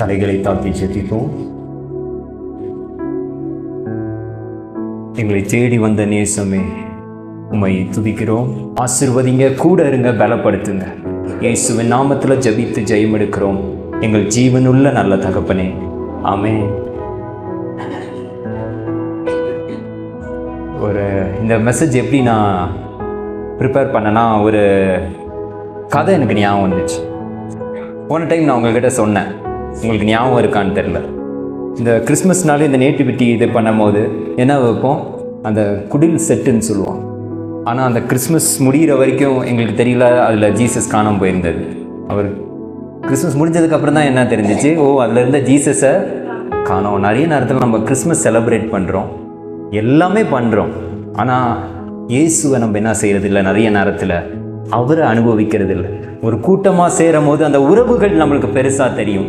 தலைகளை தாழ்த்தி ஜெபிப்போம். எங்களை தேடி வந்த நேசமே, உம்மை துதிக்கிறோம். ஆசீர்வதிங்க, கூட இருங்க, பலப்படுத்துங்க. இயேசுவின் நாமத்தில் ஜெபித்து ஜெயம் எடுக்கிறோம் எங்கள் ஜீவனுள்ள நல்ல தகப்பனே, ஆமென். இந்த மெசேஜ் எப்படி நான் ப்ரிப்பேர் பண்ணேன்னா, ஒரு கதை எனக்கு ஞாபகம் வந்துச்சு. போன டைம் நான் உங்கள்கிட்ட சொன்னேன், உங்களுக்கு ஞாபகம் இருக்கான்னு தெரில. இந்த கிறிஸ்மஸ்னாலே இந்த நேட்டிவிட்டி இது பண்ணும்போது என்ன வைப்போம், அந்த குடில் செட்டுன்னு சொல்லுவோம். ஆனால் அந்த கிறிஸ்மஸ் முடிகிற வரைக்கும் எங்களுக்கு தெரியல அதில் ஜீசஸ் காணாமல் போயிருந்தது. அவர் கிறிஸ்மஸ் முடிஞ்சதுக்கப்புறம் தான் என்ன தெரிஞ்சிச்சு, அதில் இருந்த ஜீசஸை காணோம். நிறைய நேரத்தில் நம்ம கிறிஸ்மஸ் செலிப்ரேட் பண்ணுறோம், எல்லாமே பண்ணுறோம், ஆனால் இயேசுவை நம்ம என்ன செய்கிறது இல்லை. நிறைய நேரத்தில் அவரை அனுபவிக்கிறது இல்லை. ஒரு கூட்டமாக சேரும் போது அந்த உறவுகள் நம்மளுக்கு பெருசாக தெரியும்.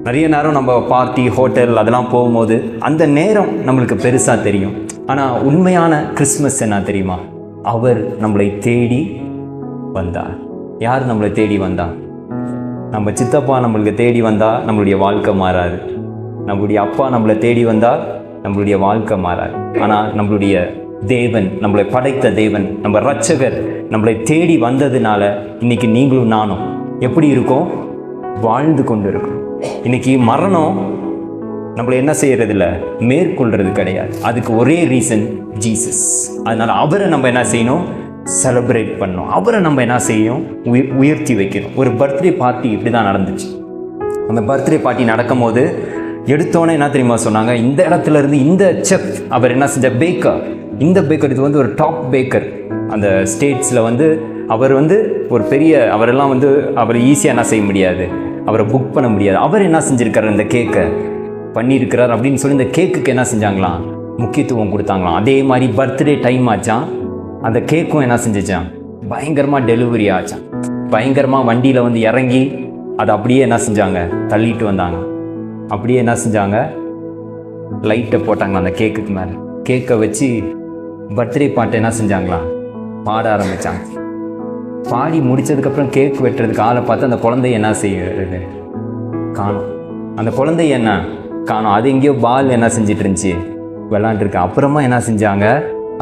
நிறைய நேரம் நம்ம பார்ட்டி, ஹோட்டல் அதெல்லாம் போகும்போது அந்த நேரம் நம்மளுக்கு பெருசாக தெரியும். ஆனால் உண்மையான கிறிஸ்மஸ் என்ன தெரியுமா? அவர் நம்மளை தேடி வந்தார். யார் நம்மளை தேடி வந்தார்? நம்ம சித்தப்பா நம்மளுக்கு தேடி வந்தால் நம்மளுடைய வாழ்க்கை மாறாது. நம்மளுடைய அப்பா நம்மளை தேடி வந்தால் நம்மளுடைய வாழ்க்கை மாறாது. ஆனால் நம்மளுடைய தேவன், நம்மளை படைத்த தேவன், நம்ம இரட்சகர் நம்மளை தேடி வந்ததுனால இன்னைக்கு நீங்களும் நானும் எப்படி இருக்கோம்? வாழ்ந்து கொண்டு இருக்கோம். இன்னைக்கு மரணம் நம்மளை என்ன செய்யறதில்ல, மேற்கொள்றது கிடையாது. அதுக்கு ஒரே ரீசன் ஜீசஸ். அதனால அவரை நம்ம என்ன செய்யணும்? செலிப்ரேட் பண்ணணும். அவரை நம்ம என்ன செய்யணும்? உயர்த்தி வைக்கணும். ஒரு பர்த்டே பார்ட்டி இப்படி தான் நடந்துச்சு. அந்த பர்த்டே பார்ட்டி நடக்கும் போது எடுத்தோன்னே என்ன தெரியுமா சொன்னாங்க, இந்த இடத்துல இருந்து இந்த செஃப் அவர் என்ன செஞ்ச பேக்கர், இந்த பேக்கர் இது வந்து ஒரு டாப் பேக்கர் அந்த ஸ்டேட்ஸில் வந்து அவர் வந்து ஒரு பெரிய, அவரெல்லாம் வந்து அவர் ஈஸியாக என்ன செய்ய முடியாது, அவரை புக் பண்ண முடியாது. அவர் என்ன செஞ்சுருக்காரு, இந்த கேக்கை பண்ணியிருக்கிறார் அப்படின்னு சொல்லி இந்த கேக்குக்கு என்ன செஞ்சாங்களாம், முக்கியத்துவம் கொடுத்தாங்களாம். அதே மாதிரி பர்த்டே டைம் ஆச்சான், அந்த கேக்கும் என்ன செஞ்சிச்சான், பயங்கரமாக டெலிவரி ஆச்சான். பயங்கரமாக வண்டியில் வந்து இறங்கி அதை அப்படியே என்ன செஞ்சாங்க, தள்ளிட்டு வந்தாங்க. அப்படியே என்ன செஞ்சாங்க, லைட்டை போட்டாங்க அந்த கேக்குக்கு மேலே. கேக்கை வச்சு பர்த்டே பாட்டை என்ன செஞ்சாங்களாம், பாட ஆரம்பித்தாங்க. பாடி முடித்ததுக்கப்புறம் கேக் வெட்டுறதுக்கு ஆளை பார்த்து அந்த குழந்தைய என்ன செய்யறது, காணும். அந்த குழந்தைய என்ன காணும், அது எங்கேயோ பால் என்ன செஞ்சிட்டு இருந்துச்சு, விளாண்டுருக்கு. அப்புறமா என்ன செஞ்சாங்க,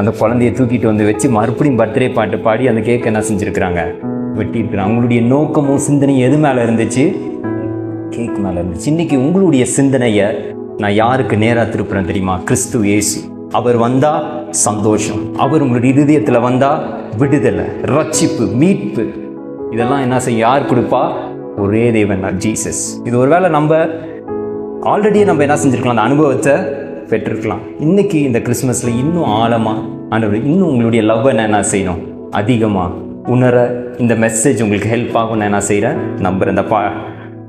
அந்த குழந்தைய தூக்கிட்டு வந்து வச்சு மறுபடியும் பர்த்டே பாட்டு பாடி அந்த கேக் என்ன செஞ்சுருக்கிறாங்க, வெட்டியிருக்கிறாங்க. அவங்களுடைய நோக்கமும் சிந்தனையும் எது மேலே இருந்துச்சு? கேக் மேலே இருந்துச்சு. இன்றைக்கி உங்களுடைய சிந்தனையை நான் யாருக்கு நேராக திருப்புறேன் தெரியுமா? கிறிஸ்து இயேசு. அவர் வந்தால் சந்தோஷம், அவர் உங்களுடைய இதயத்தில் வந்தால் விடுதலை, ரட்சிப்பு, மீட்பு, இதெல்லாம் என்ன செய்ய யார் கொடுப்பா? ஒரே தேவன் தான், ஜீசஸ். இது ஒருவேளை நம்ம ஆல்ரெடியே நம்ம என்ன செஞ்சுருக்கலாம், அந்த அனுபவத்தை பெற்றிருக்கலாம். இன்றைக்கி இந்த கிறிஸ்மஸில் இன்னும் ஆழமாக ஆண்டவர் இன்னும் உங்களுடைய லவ்வை நான் என்ன செய்யணும், அதிகமாக உணர இந்த மெசேஜ் உங்களுக்கு ஹெல்ப் ஆகும் நான் என்ன செய்கிறேன் நம்புகிறேன். இந்த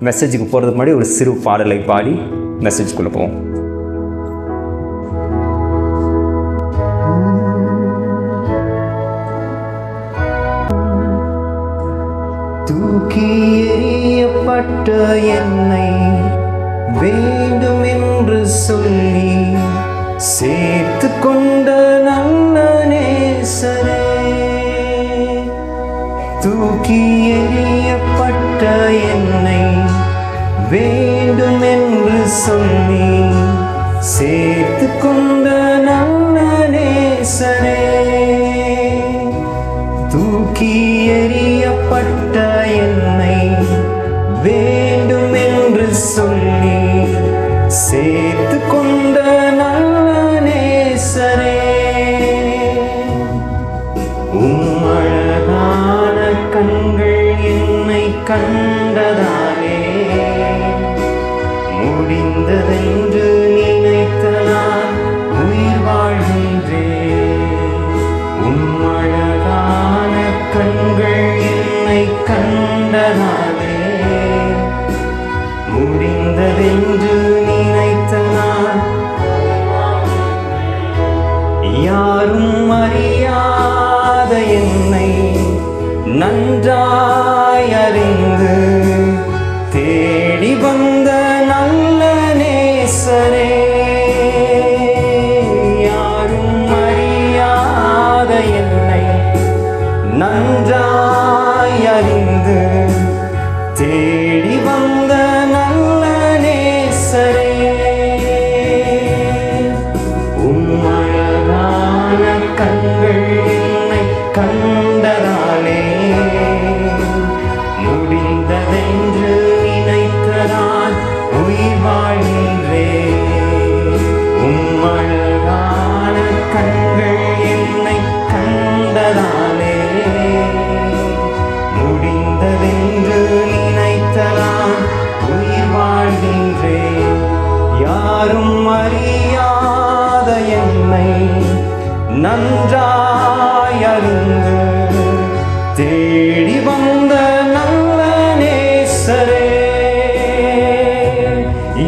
மெசேஜுக்கு போகிறதுக்கு முன்னாடி ஒரு சிறு பாடலை பாடி மெசேஜ்குள்ளே போவோம். தூக்கி எறியப்பட்ட என்னை வேண்டும் என்று சொல்லி சேர்த்து கொண்ட நல்ல நேசரே, தூக்கி எறியப்பட்ட என்னை வேண்டும் என்று சொல்லி சேர்த்து கொண்ட நல்ல நேசரே, தூக்கி எறியப்பட்ட என்னை வேண்டும் என்று சொல்லி சேர்த்து கொண்ட நல்ல நேசரே, அழகான கண்கள் என்னை கண்டதாலே முடிந்ததென்று நினைத்த நான் உயிர் வாழ்கின்றேன். அழகான கண்கள் என்னை கண்டதாலே முடிந்ததென்று நினைத்த நான் யாரும் அறியாத என்னை நன்றாய் அறிந்து தேடி வந்த நல்ல நேசரே, யாரும் அறியாத என்னை நன்றாய் அறிந்து தேடி வந்த நல்ல வாழ்கின்றேன். யாரும் அறியாத என்னை நன்றாய் அறிந்து தேடி வந்த நல்ல நேசரே.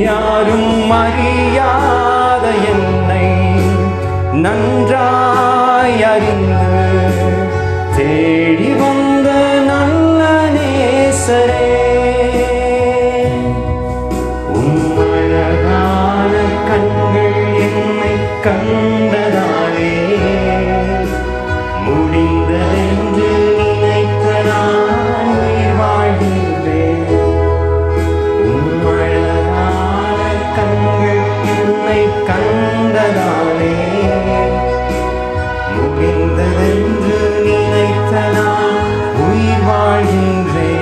யாரும் அறியாத என்னை நன்றாய் அறிந்து தேடி வந்த நல்ல நேசரே. உம்மழகான கண்கள் என்னை கண்டதாலே முடிந்ததென்று நினைத்த நான் உயிர் வாழ்கின்றேன். உம்மழகான கண்கள் என்னை கண்டதாலே முடிந்ததென்று நினைத்த நான் உயிர் வாழ்கின்றேன்.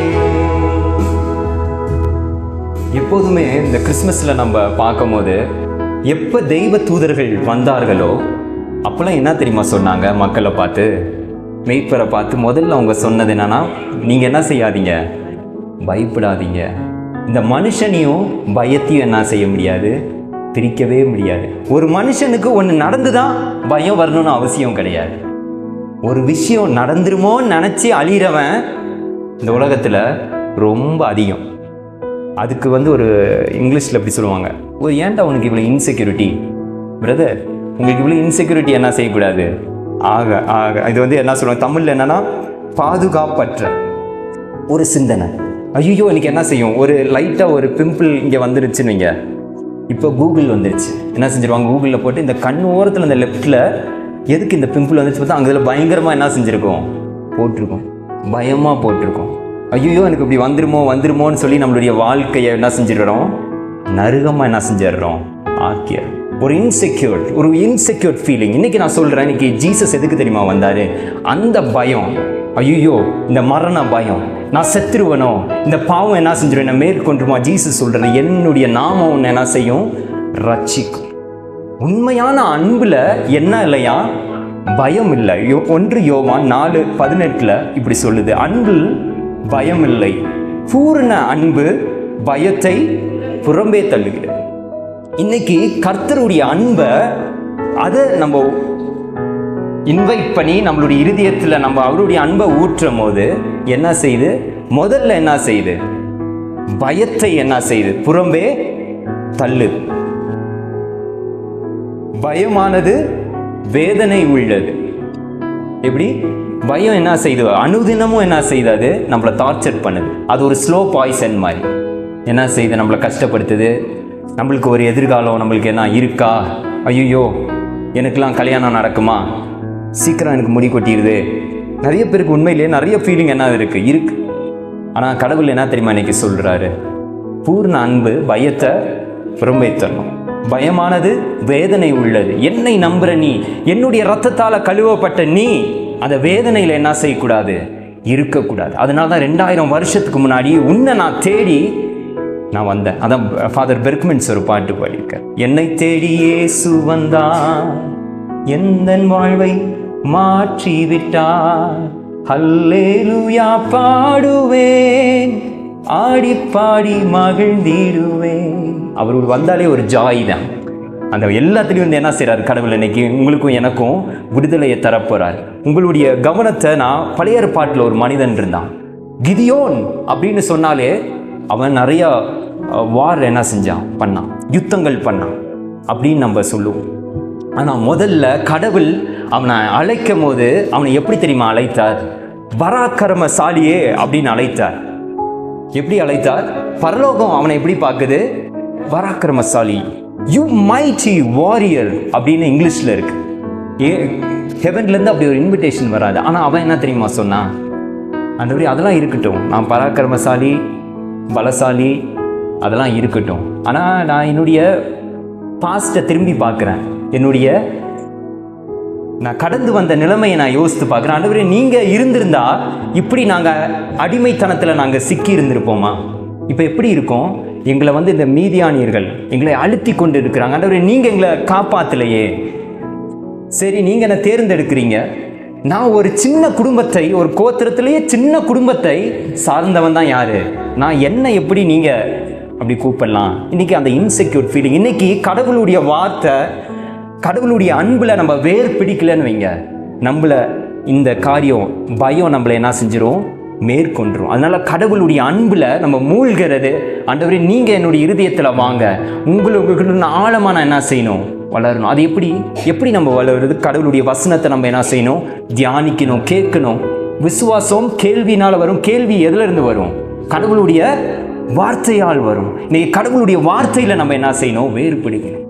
எப்போதுமே இந்த கிறிஸ்மஸில் நம்ம பார்க்கும்போது எப்போ தெய்வ தூதர்கள் வந்தார்களோ அப்போல்லாம் என்ன தெரியுமா சொன்னாங்க? மக்களை பார்த்து, மெய்ப்பரை பார்த்து முதல்ல அவங்க சொன்னது என்னன்னா, நீங்கள் என்ன செய்யாதீங்க, பயப்படாதீங்க. இந்த மனுஷனையும் பயத்தையும் என்ன செய்ய முடியாது, பிரிக்கவே முடியாது. ஒரு மனுஷனுக்கு ஒன்று நடந்து தான் பயம் வரணும்னு அவசியம் கிடையாது. ஒரு விஷயம் நடந்துருமோன்னு நினச்சி அழிகிறவன் இந்த உலகத்தில் ரொம்ப அதிகம். அதுக்கு ஒரு இங்கிலீஷில் எப்படி சொல்லுவாங்க, ஒரு ஏன்டா உனக்கு இவ்வளோ இன்செக்யூரிட்டி பிரதர், உங்களுக்கு இவ்வளோ இன்செக்யூரிட்டி என்ன செய்யக்கூடாது ஆக ஆக இது என்ன சொல்லுவாங்க தமிழில் என்னென்னா, பாதுகாப்பற்ற ஒரு சிந்தனை. ஐயோ எனக்கு என்ன செய்யும், ஒரு லைட்டாக ஒரு பிம்பிள் இங்கே வந்துருச்சுன்னு வைங்க. இப்போ கூகுள் வந்துருச்சு, என்ன செஞ்சிருவாங்க, கூகுளில் போட்டு இந்த கண் ஓரத்தில் இந்த லெஃப்ட்டில் எதுக்கு இந்த பிம்பிள் வந்துச்சு பார்த்தா அங்கே இதில் பயங்கரமாக என்ன செஞ்சுருக்கோம், போட்டிருக்கோம், பயமாக போட்டிருக்கோம். ஐயோ எனக்கு இப்படி வந்துருமோன்னு சொல்லி நம்மளுடைய வாழ்க்கையை என்ன செஞ்சிடறோம், நரகமாக என்ன செஞ்சிடறோம், ஆக்கியர். ஒரு இன்செக்யூர்ட் ஃபீலிங். இன்றைக்கி நான் சொல்கிறேன், இன்றைக்கி ஜீசஸ் எதுக்கு தெரியுமா வந்தார்? அந்த பயம், ஐயோ இந்த மரண பயம், நான் செத்துருவனோ, இந்த பாவம் என்ன செஞ்சிடும், என்ன மேற்கொண்டுமா. ஜீசஸ் சொல்கிறது, என்னுடைய நாமம் ஒன்று என்ன செய்யும், ரட்சிக்கும். உண்மையான அன்பில் என்ன இல்லையா, பயம் இல்லை. 1 யோவான் 4:18 இப்படி சொல்லுது, அன்பில் பயம் இல்லை, பூரண அன்பு பயத்தை புறம்பே தள்ளுகிறது. இன்னைக்கு கர்த்தருடைய அன்பை அதை நம்ம இன்வைட் பண்ணி நம்மளுடைய இருதயத்தில் நம்ம அவருடைய அன்பை ஊற்றும் போது என்ன செய்யுது, முதல்ல என்ன செய்யுது, பயத்தை என்ன செய்யுது, புறம்பே தள்ளுது. பயமானது வேதனை உள்ளது. எப்படி பயம் என்ன செய்யுது, அனுதினமும் என்ன செய்யுது, அது நம்மளை டார்ச்சர் பண்ணுது. அது ஒரு ஸ்லோ பாய்சன் மாதிரி என்ன செய்யுது, நம்மளை கஷ்டப்படுத்துது. நம்மளுக்கு ஒரு எதிர்காலம் நம்மளுக்கு என்ன இருக்கா, ஐயோ எனக்கெல்லாம் கல்யாணம் நடக்குமா, சீக்கிரம் எனக்கு முடி கொட்டிடுது. நிறைய பேருக்கு உண்மையிலேயே நிறைய ஃபீலிங் என்ன இருக்கு. ஆனால் கடவுள் என்ன தெரியுமா இன்னைக்கு சொல்கிறாரு, பூர்ண அன்பு பயத்தை புறம்பே தரணும். பயமானது வேதனை உள்ளது. என்னை நம்புற நீ, என்னுடைய ரத்தத்தால் கழுவப்பட்ட நீ அந்த வேதனையில் என்ன செய்யக்கூடாது, இருக்கக்கூடாது. அதனால தான் 2000 வருஷத்துக்கு முன்னாடி உன்னை நான் தேடி நான் வந்தேன். அதான் ஃபாதர் பெர்க்மென்ஸ் ஒரு பாட்டு பாடியிருக்கார், என்னை தேடி இயேசு வந்தார், எந்தன் வாழ்வை மாற்றி விட்டார், ஹல்லேலூயா பாடுவேன், ஆடி பாடி மகிழ்ந்திடுவேன். அவர் வந்தாலே ஒரு ஜாய் தான். அந்த எல்லாத்துலேயும் என்ன செய்கிறார் கடவுள், இன்னைக்கு உங்களுக்கும் எனக்கும் விடுதலையை தரப்போகிறார். உங்களுடைய கவனத்தை, நான் பழைய ஏற்பாட்டில் ஒரு மனிதன் இருந்தான், கிதியோன் அப்படின்னு சொன்னாலே அவன் நிறையா வார் என்ன செஞ்சான், பண்ணான், யுத்தங்கள் பண்ணான் அப்படின்னு நம்ம சொல்லுவோம். ஆனால் முதல்ல கடவுள் அவனை அழைக்கும் போது அவனை எப்படி தெரியுமா அழைத்தார், பராக்கிரமசாலியே அப்படின்னு அழைத்தார். எப்படி அழைத்தார், பரலோகம் அவனை எப்படி பார்க்குது, பராக்கிரமசாலி, யூ மைட்டி வாரியர் அப்படின்னு இங்கிலீஷில் இருக்கு. ஹெவன்லேருந்து அப்படி ஒரு இன்விடேஷன் வராது. ஆனால் அவன் என்ன தெரியுமா சொன்னான், அந்த மாதிரி அதெல்லாம் இருக்கட்டும், நான் பராக்கிரமசாலி பலசாலி அதெல்லாம் இருக்கட்டும், ஆனால் நான் என்னுடைய பாஸ்ட்டை திரும்பி பார்க்குறேன், நான் கடந்து வந்த நிலைமையை நான் யோசித்து பார்க்குறேன். ஆண்டவரே நீங்கள் இருந்திருந்தா இப்படி நாங்கள் அடிமைத்தனத்தில் நாங்கள் சிக்கி இருந்திருப்போமா, இப்போ எப்படி இருக்கோம், எங்களை இந்த மீதியானியர்கள் எங்களை அழுத்தி கொண்டு இருக்கிறாங்க. ஆண்டவரே நீங்கள் எங்களை காப்பாற்றலையே, சரி நீங்கள் என்ன தேர்ந்தெடுக்கிறீங்க, நான் ஒரு சின்ன குடும்பத்தை, ஒரு கோத்திரத்திலேயே சின்ன குடும்பத்தை சார்ந்தவன் தான் யாரு, நான் என்ன எப்படி நீங்கள் அப்படி கூப்பிடலாம். இன்றைக்கி அந்த இன்செக்யூர் ஃபீலிங், இன்றைக்கி கடவுளுடைய வார்த்தை, கடவுளுடைய அன்பில் நம்ம வேர் பிடிக்கலன்னு வைங்க, நம்மளை இந்த காரியம் பயம் நம்மளை என்ன செஞ்சிடும், மேற்கொண்டுரும். அதனால் கடவுளுடைய அன்பில் நம்ம மூழ்கிறது. ஆண்டவரே நீங்கள் என்னுடைய இருதயத்தில் வாங்க, உங்களுக்கு ஆழமாக நான் என்ன செய்யணும், வளரணும். அது எப்படி நம்ம வளருது? கடவுளுடைய வசனத்தை நம்ம என்ன செய்யணும், தியானிக்கணும், கேட்கணும். விசுவாசம் கேள்வினால் வரும். கேள்வி எதிலிருந்து வரும்? கடவுளுடைய வார்த்தையால் வரும். இன்னைக்கு கடவுளுடைய வார்த்தையில் நம்ம என்ன செய்யணும், வேறுபடுகிறோம்.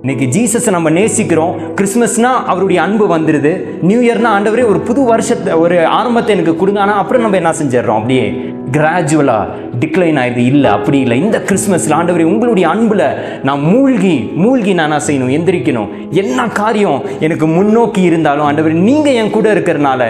இன்னைக்கு ஜீசஸை நம்ம நேசிக்கிறோம். கிறிஸ்மஸ்னா அவருடைய அன்பு வந்துடுது. நியூ இயர்னா ஆண்டவரே ஒரு புது வருஷத்தை, ஒரு ஆரம்பத்தை எனக்கு கொடுங்க. ஆனால் அப்புறம் நம்ம என்ன செஞ்சிடறோம், அப்படியே கிராஜுவலாக டிக்ளைன் ஆயிடுது. இல்லை, அப்படி இல்லை. இந்த கிறிஸ்மஸில் ஆண்டவரே உங்களுடைய அன்பில் நான் மூழ்கி நான் என்ன செய்யணும், எந்திரிக்கணும். என்ன காரியம் எனக்கு முன்னோக்கி இருந்தாலும் ஆண்டவரே நீங்கள் என் கூட இருக்கிறனால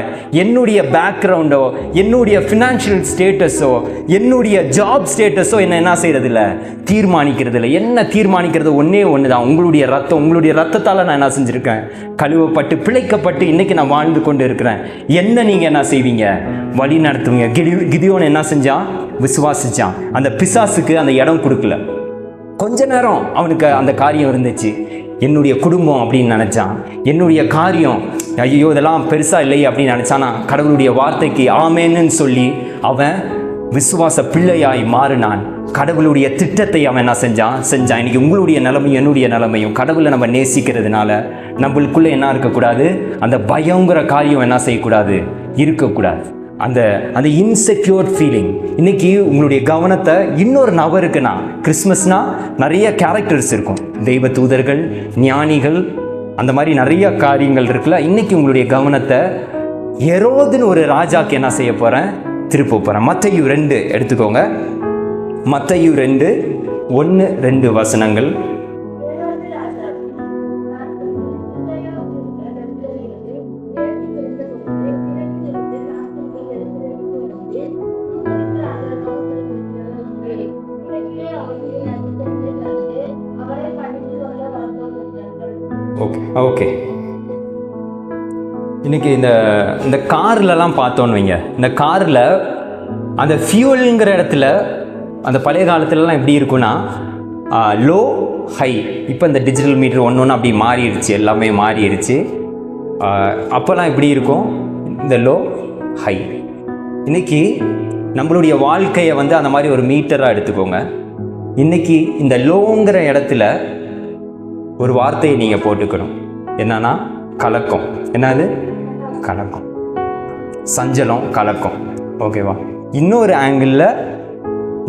என்னுடைய பேக்ரவுண்டோ, என்னுடைய ஃபினான்ஷியல் ஸ்டேட்டஸோ, என்னுடைய ஜாப் ஸ்டேட்டஸோ என்ன செய்கிறது இல்லை, தீர்மானிக்கிறது இல்லை. என்ன தீர்மானிக்கிறது ஒன்றே ஒன்று தான், உங்களுடைய ரத்தம். உங்களுடைய ரத்தத்தால் நான் என்ன செஞ்சுருக்கேன், கழுவப்பட்டு பிழைக்கப்பட்டு இன்றைக்கி நான் வாழ்ந்து கொண்டு இருக்கிறேன். என்ன நீங்கள் என்ன செய்வீங்க, வழி நடத்துவீங்க. கிதியோன் என்ன செஞ்சான், விசுவாசிச்சான். அந்த பிசாசுக்கு அந்த இடம் கொடுக்கல. கொஞ்ச நேரம் அவனுக்கு அந்த காரியம் இருந்துச்சு, என்னுடைய குடும்பம் அப்படின்னு நினச்சான். என்னுடைய காரியம் ஐயோ இதெல்லாம் பெருசாக இல்லையே அப்படின்னு நினச்சானா, கடவுளுடைய வார்த்தைக்கு ஆமேன்னு சொல்லி அவன் விசுவாச பிள்ளையாய் மாறினான். கடவுளுடைய திட்டத்தை அவன் என்ன செஞ்சான். இன்றைக்கி உங்களுடைய நிலைமையும் என்னுடைய நிலைமையும் கடவுளை நம்ம நேசிக்கிறதுனால நம்மளுக்குள்ளே என்ன இருக்கக்கூடாது, அந்த பயங்கிற காரியம் என்ன செய்யக்கூடாது, இருக்கக்கூடாது. அந்த இன்செக்யூர் ஃபீலிங். இன்றைக்கி உங்களுடைய கவனத்தை இன்னொரு நபருக்குன்னா, கிறிஸ்மஸ்னால் நிறைய கேரக்டர்ஸ் இருக்கும், தெய்வ தூதர்கள், ஞானிகள், அந்த மாதிரி நிறைய காரியங்கள் இருக்குல்ல. இன்றைக்கி உங்களுடைய கவனத்தை ஹெரோதுன்னு ஒரு ராஜாக்கு என்ன செய்ய போகிறேன், திருப்ப போகிறேன். மத்தேயு 2 எடுத்துக்கோங்க. மத்தேயு 2:1-2 வசனங்கள். ஓகே இன்னைக்கு இந்த கார்லலாம் பார்த்தோன்னு வைங்க, இந்த காரில் அந்த ஃபியூலுங்கிற இடத்துல அந்த பழைய காலத்துலலாம் எப்படி இருக்குன்னா லோ ஹை. இப்போ இந்த டிஜிட்டல் மீட்டர் ஒன்று அப்படி மாறிடுச்சு, எல்லாமே மாறிடுச்சு. அப்போல்லாம் எப்படி இருக்கும், இந்த லோ ஹை. இன்றைக்கி நம்மளுடைய வாழ்க்கையை அந்த மாதிரி ஒரு மீட்டராக எடுத்துக்கோங்க. இன்றைக்கி இந்த லோங்கிற இடத்துல ஒரு வார்த்தையை நீங்கள் போட்டுக்கணும். என்னன்னா கலக்கம். என்னது கலக்கம், சஞ்சலம், கலக்கம். ஓகேவா? இன்னொரு ஆங்கிளில்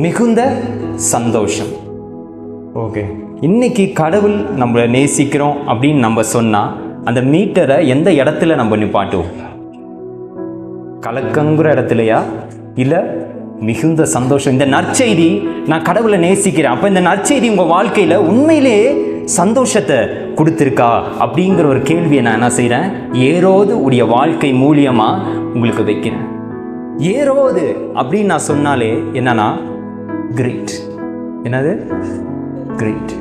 மிகுந்த சந்தோஷம். ஓகே, இன்னைக்கு கடவுள் நம்மளை நேசிக்கிறோம் அப்படின்னு நம்ம சொன்னால் அந்த மீட்டரை எந்த இடத்துல நம்ம நிப்பாட்டுவோம்? கலக்கங்கிற இடத்துலையா, இல்லை மிகுந்த சந்தோஷம்? இந்த நற்செய்தி, நான் கடவுளை நேசிக்கிறேன், அப்போ இந்த நற்செய்தி உங்கள் வாழ்க்கையில் உண்மையிலேயே சந்தோஷத்தை கொடுத்துருக்கா அப்படிங்கிற ஒரு கேள்வியை நான் என்ன செய்கிறேன், ஏரோது உடைய வாழ்க்கை மூலியமாக உங்களுக்கு வைக்கிறேன். ஏரோது அப்படின்னு நான் சொன்னாலே என்னன்னா கிரேட். என்னது கிரேட்?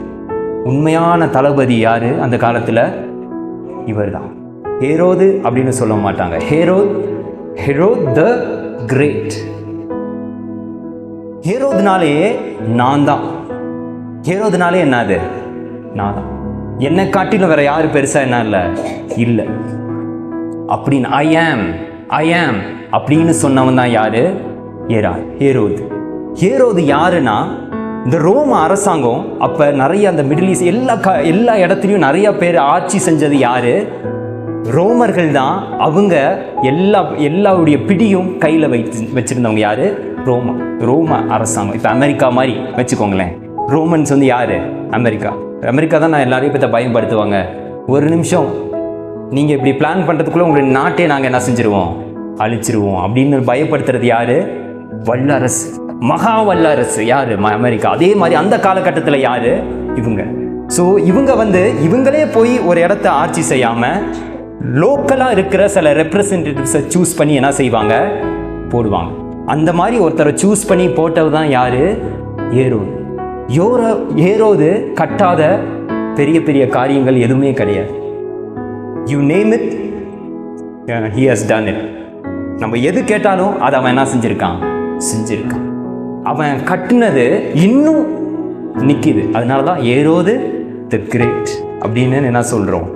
உண்மையான தளபதி யாரு அந்த காலத்தில்? இவர் தான். ஏரோது அப்படின்னு சொல்ல மாட்டாங்க, ஹெரோத் த கிரேட். ஹெரோதுனாலே நான் தான். ஹெரோதுனாலே என்னது, நான் தான். என்னை காட்டிலும் வேற யாரு பெருசா என்ன இல்லை அப்படின்னு ஐ ஆம் அப்படின்னு சொன்னவன் தான் யாரு? ஹேரோது. ஹேரோது யாருன்னா, இந்த ரோம அரசாங்கம் அப்போ நிறைய அந்த மிடில் ஈஸ்ட் எல்லா இடத்துலையும் நிறைய பேர் ஆட்சி செஞ்சது யாரு? ரோமர்கள் தான். அவங்க எல்லாருடைய பிடியும் கையில் வச்சிருந்தவங்க யாரு? ரோம அரசாங்கம். இப்போ அமெரிக்கா மாதிரி வச்சுக்கோங்களேன். ரோமன்ஸ் யாரு? அமெரிக்கா தான் நான் எல்லாரையும் பற்றி பயன்படுத்துவாங்க. ஒரு நிமிஷம் நீங்கள் இப்படி பிளான் பண்ணுறதுக்குள்ளே உங்களுடைய நாட்டே நாங்கள் என்ன செஞ்சுருவோம், அழிச்சிருவோம் அப்படின்னு பயப்படுத்துறது யாரு? வல்லரசு, மகா வல்லரசு யாரு? அமெரிக்கா. அதே மாதிரி அந்த காலகட்டத்தில் யாரு? இவங்க. ஸோ இவங்க இவங்களே போய் ஒரு இடத்த ஆட்சி செய்யாமல் லோக்கலாக இருக்கிற சில ரெப்ரசன்டேட்டிவ்ஸை சூஸ் பண்ணி என்ன செய்வாங்க, போடுவாங்க. அந்த மாதிரி ஒருத்தரை சூஸ் பண்ணி போட்டது தான் யாரு? ஏரோது கட்டாத பெரிய பெரிய காரியங்கள் எதுவுமே கிடையாது. You name it, he has done it. நம்ம எது கேட்டாலும் அதை அவன் என்ன செஞ்சிருக்கான். அவன் கட்டினது இன்னும் நிற்கிது. அதனால தான் ஏரோது தி கிரேட் அப்படின்னு என்ன சொல்கிறோம்.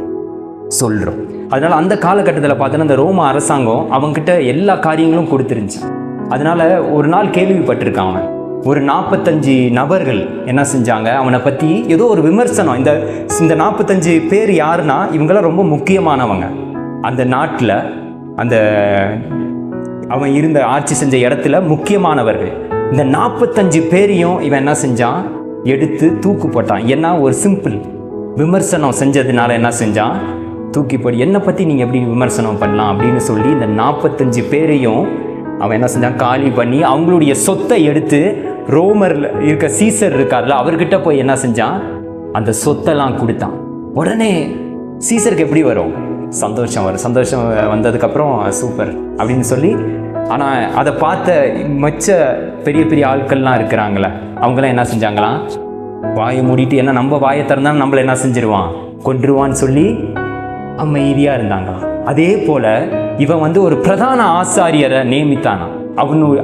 அதனால் அந்த காலகட்டத்தில் பார்த்தோன்னா இந்த ரோம அரசாங்கம் அவங்ககிட்ட எல்லா காரியங்களும் கொடுத்துருந்துச்சு. அதனால் ஒரு நாள் கேள்விப்பட்டிருக்கான் அவன். ஒரு 45 நபர்கள் என்ன செஞ்சாங்க, அவனை பற்றி ஏதோ ஒரு விமர்சனம். இந்த 45 பேர் யாருன்னா, இவங்களாம் ரொம்ப முக்கியமானவங்க அந்த நாட்டில், அந்த அவன் இருந்த ஆட்சி செஞ்ச இடத்துல முக்கியமானவர்கள். இந்த 45 பேரையும் இவன் என்ன செஞ்சான், எடுத்து தூக்கு போட்டான். ஏன்னா ஒரு சிம்பிள் விமர்சனம் செஞ்சதுனால என்ன செஞ்சான், தூக்கி போடி. என்னை பற்றி நீங்கள் எப்படி விமர்சனம் பண்ணலாம் அப்படின்னு சொல்லி இந்த 45 பேரையும் அவன் என்ன செஞ்சான், காலி பண்ணி அவங்களுடைய சொத்தை எடுத்து ரோமரில் இருக்க சீசர் இருக்கார்ல அவர்கிட்ட போய் என்ன செஞ்சான், அந்த சொத்தெல்லாம் கொடுத்தான். உடனே சீசருக்கு எப்படி வரும், சந்தோஷம் வரும். சந்தோஷம் வந்ததுக்கப்புறம் சூப்பர் அப்படின்னு சொல்லி, ஆனால் அதை பார்த்த மற்ற பெரிய பெரிய ஆட்கள்லாம் இருக்கிறாங்களே அவங்களாம் என்ன செஞ்சாங்களாம், வாயை மூடிட்டு, ஏன்னா நம்ம வாயை திறந்தாலும் நம்மளை என்ன செஞ்சிருவான், கொன்றுவான்னு சொல்லி அமைதியாக இருந்தாங்களாம். அதே போல் இவன் வந்து ஒரு பிரதான ஆசாரியரை நியமித்தானான்.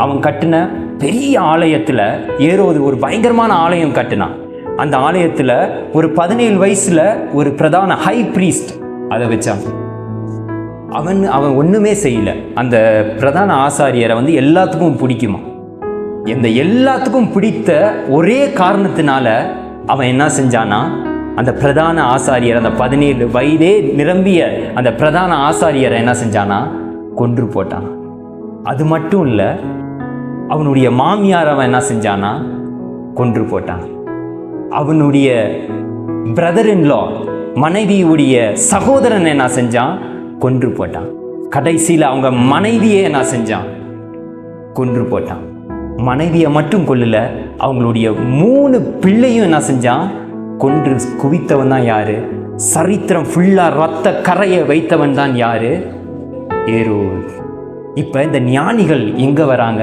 அவன் கட்டின பெரிய ஆலயத்தில் ஏரோது ஒரு பயங்கரமான ஆலயம் கட்டினான். அந்த ஆலயத்தில் ஒரு 17 வயசில் ஒரு பிரதான ஹை பிரீஸ்ட் அதை வச்சான். அவன் ஒன்றுமே செய்யலை. அந்த பிரதான ஆசாரியரை வந்து எல்லாத்துக்கும் பிடிக்குமா. இந்த எல்லாத்துக்கும் பிடித்த ஒரே காரணத்தினால அவன் என்ன செஞ்சானா, அந்த பிரதான ஆசாரியர், அந்த 17 வயதே நிரம்பிய அந்த பிரதான ஆசாரியரை என்ன செஞ்சானா, கொன்று போட்டான். அது மட்டும் இல்லை, அவனுடைய மாமியார் அவன் என்ன செஞ்சானா, கொன்று போட்டான். அவனுடைய பிரதர் இன் லா, மனைவியுடைய சகோதரன் என்ன செஞ்சான், கொன்று போட்டான். கடைசியில் அவங்க மனைவியே என்ன செஞ்சான், கொன்று போட்டான். மனைவியை மட்டும் கொல்லல, அவங்களுடைய 3 பிள்ளையும் என்ன செஞ்சான், கொன்று குவித்தவன் தான் யாரு, சரித்திரம் ஃபுல்லா ரத்த கரையை வைத்தவன் தான் யாரு, ஏரோது. இப்ப இந்த ஞானிகள் எங்க வராங்க,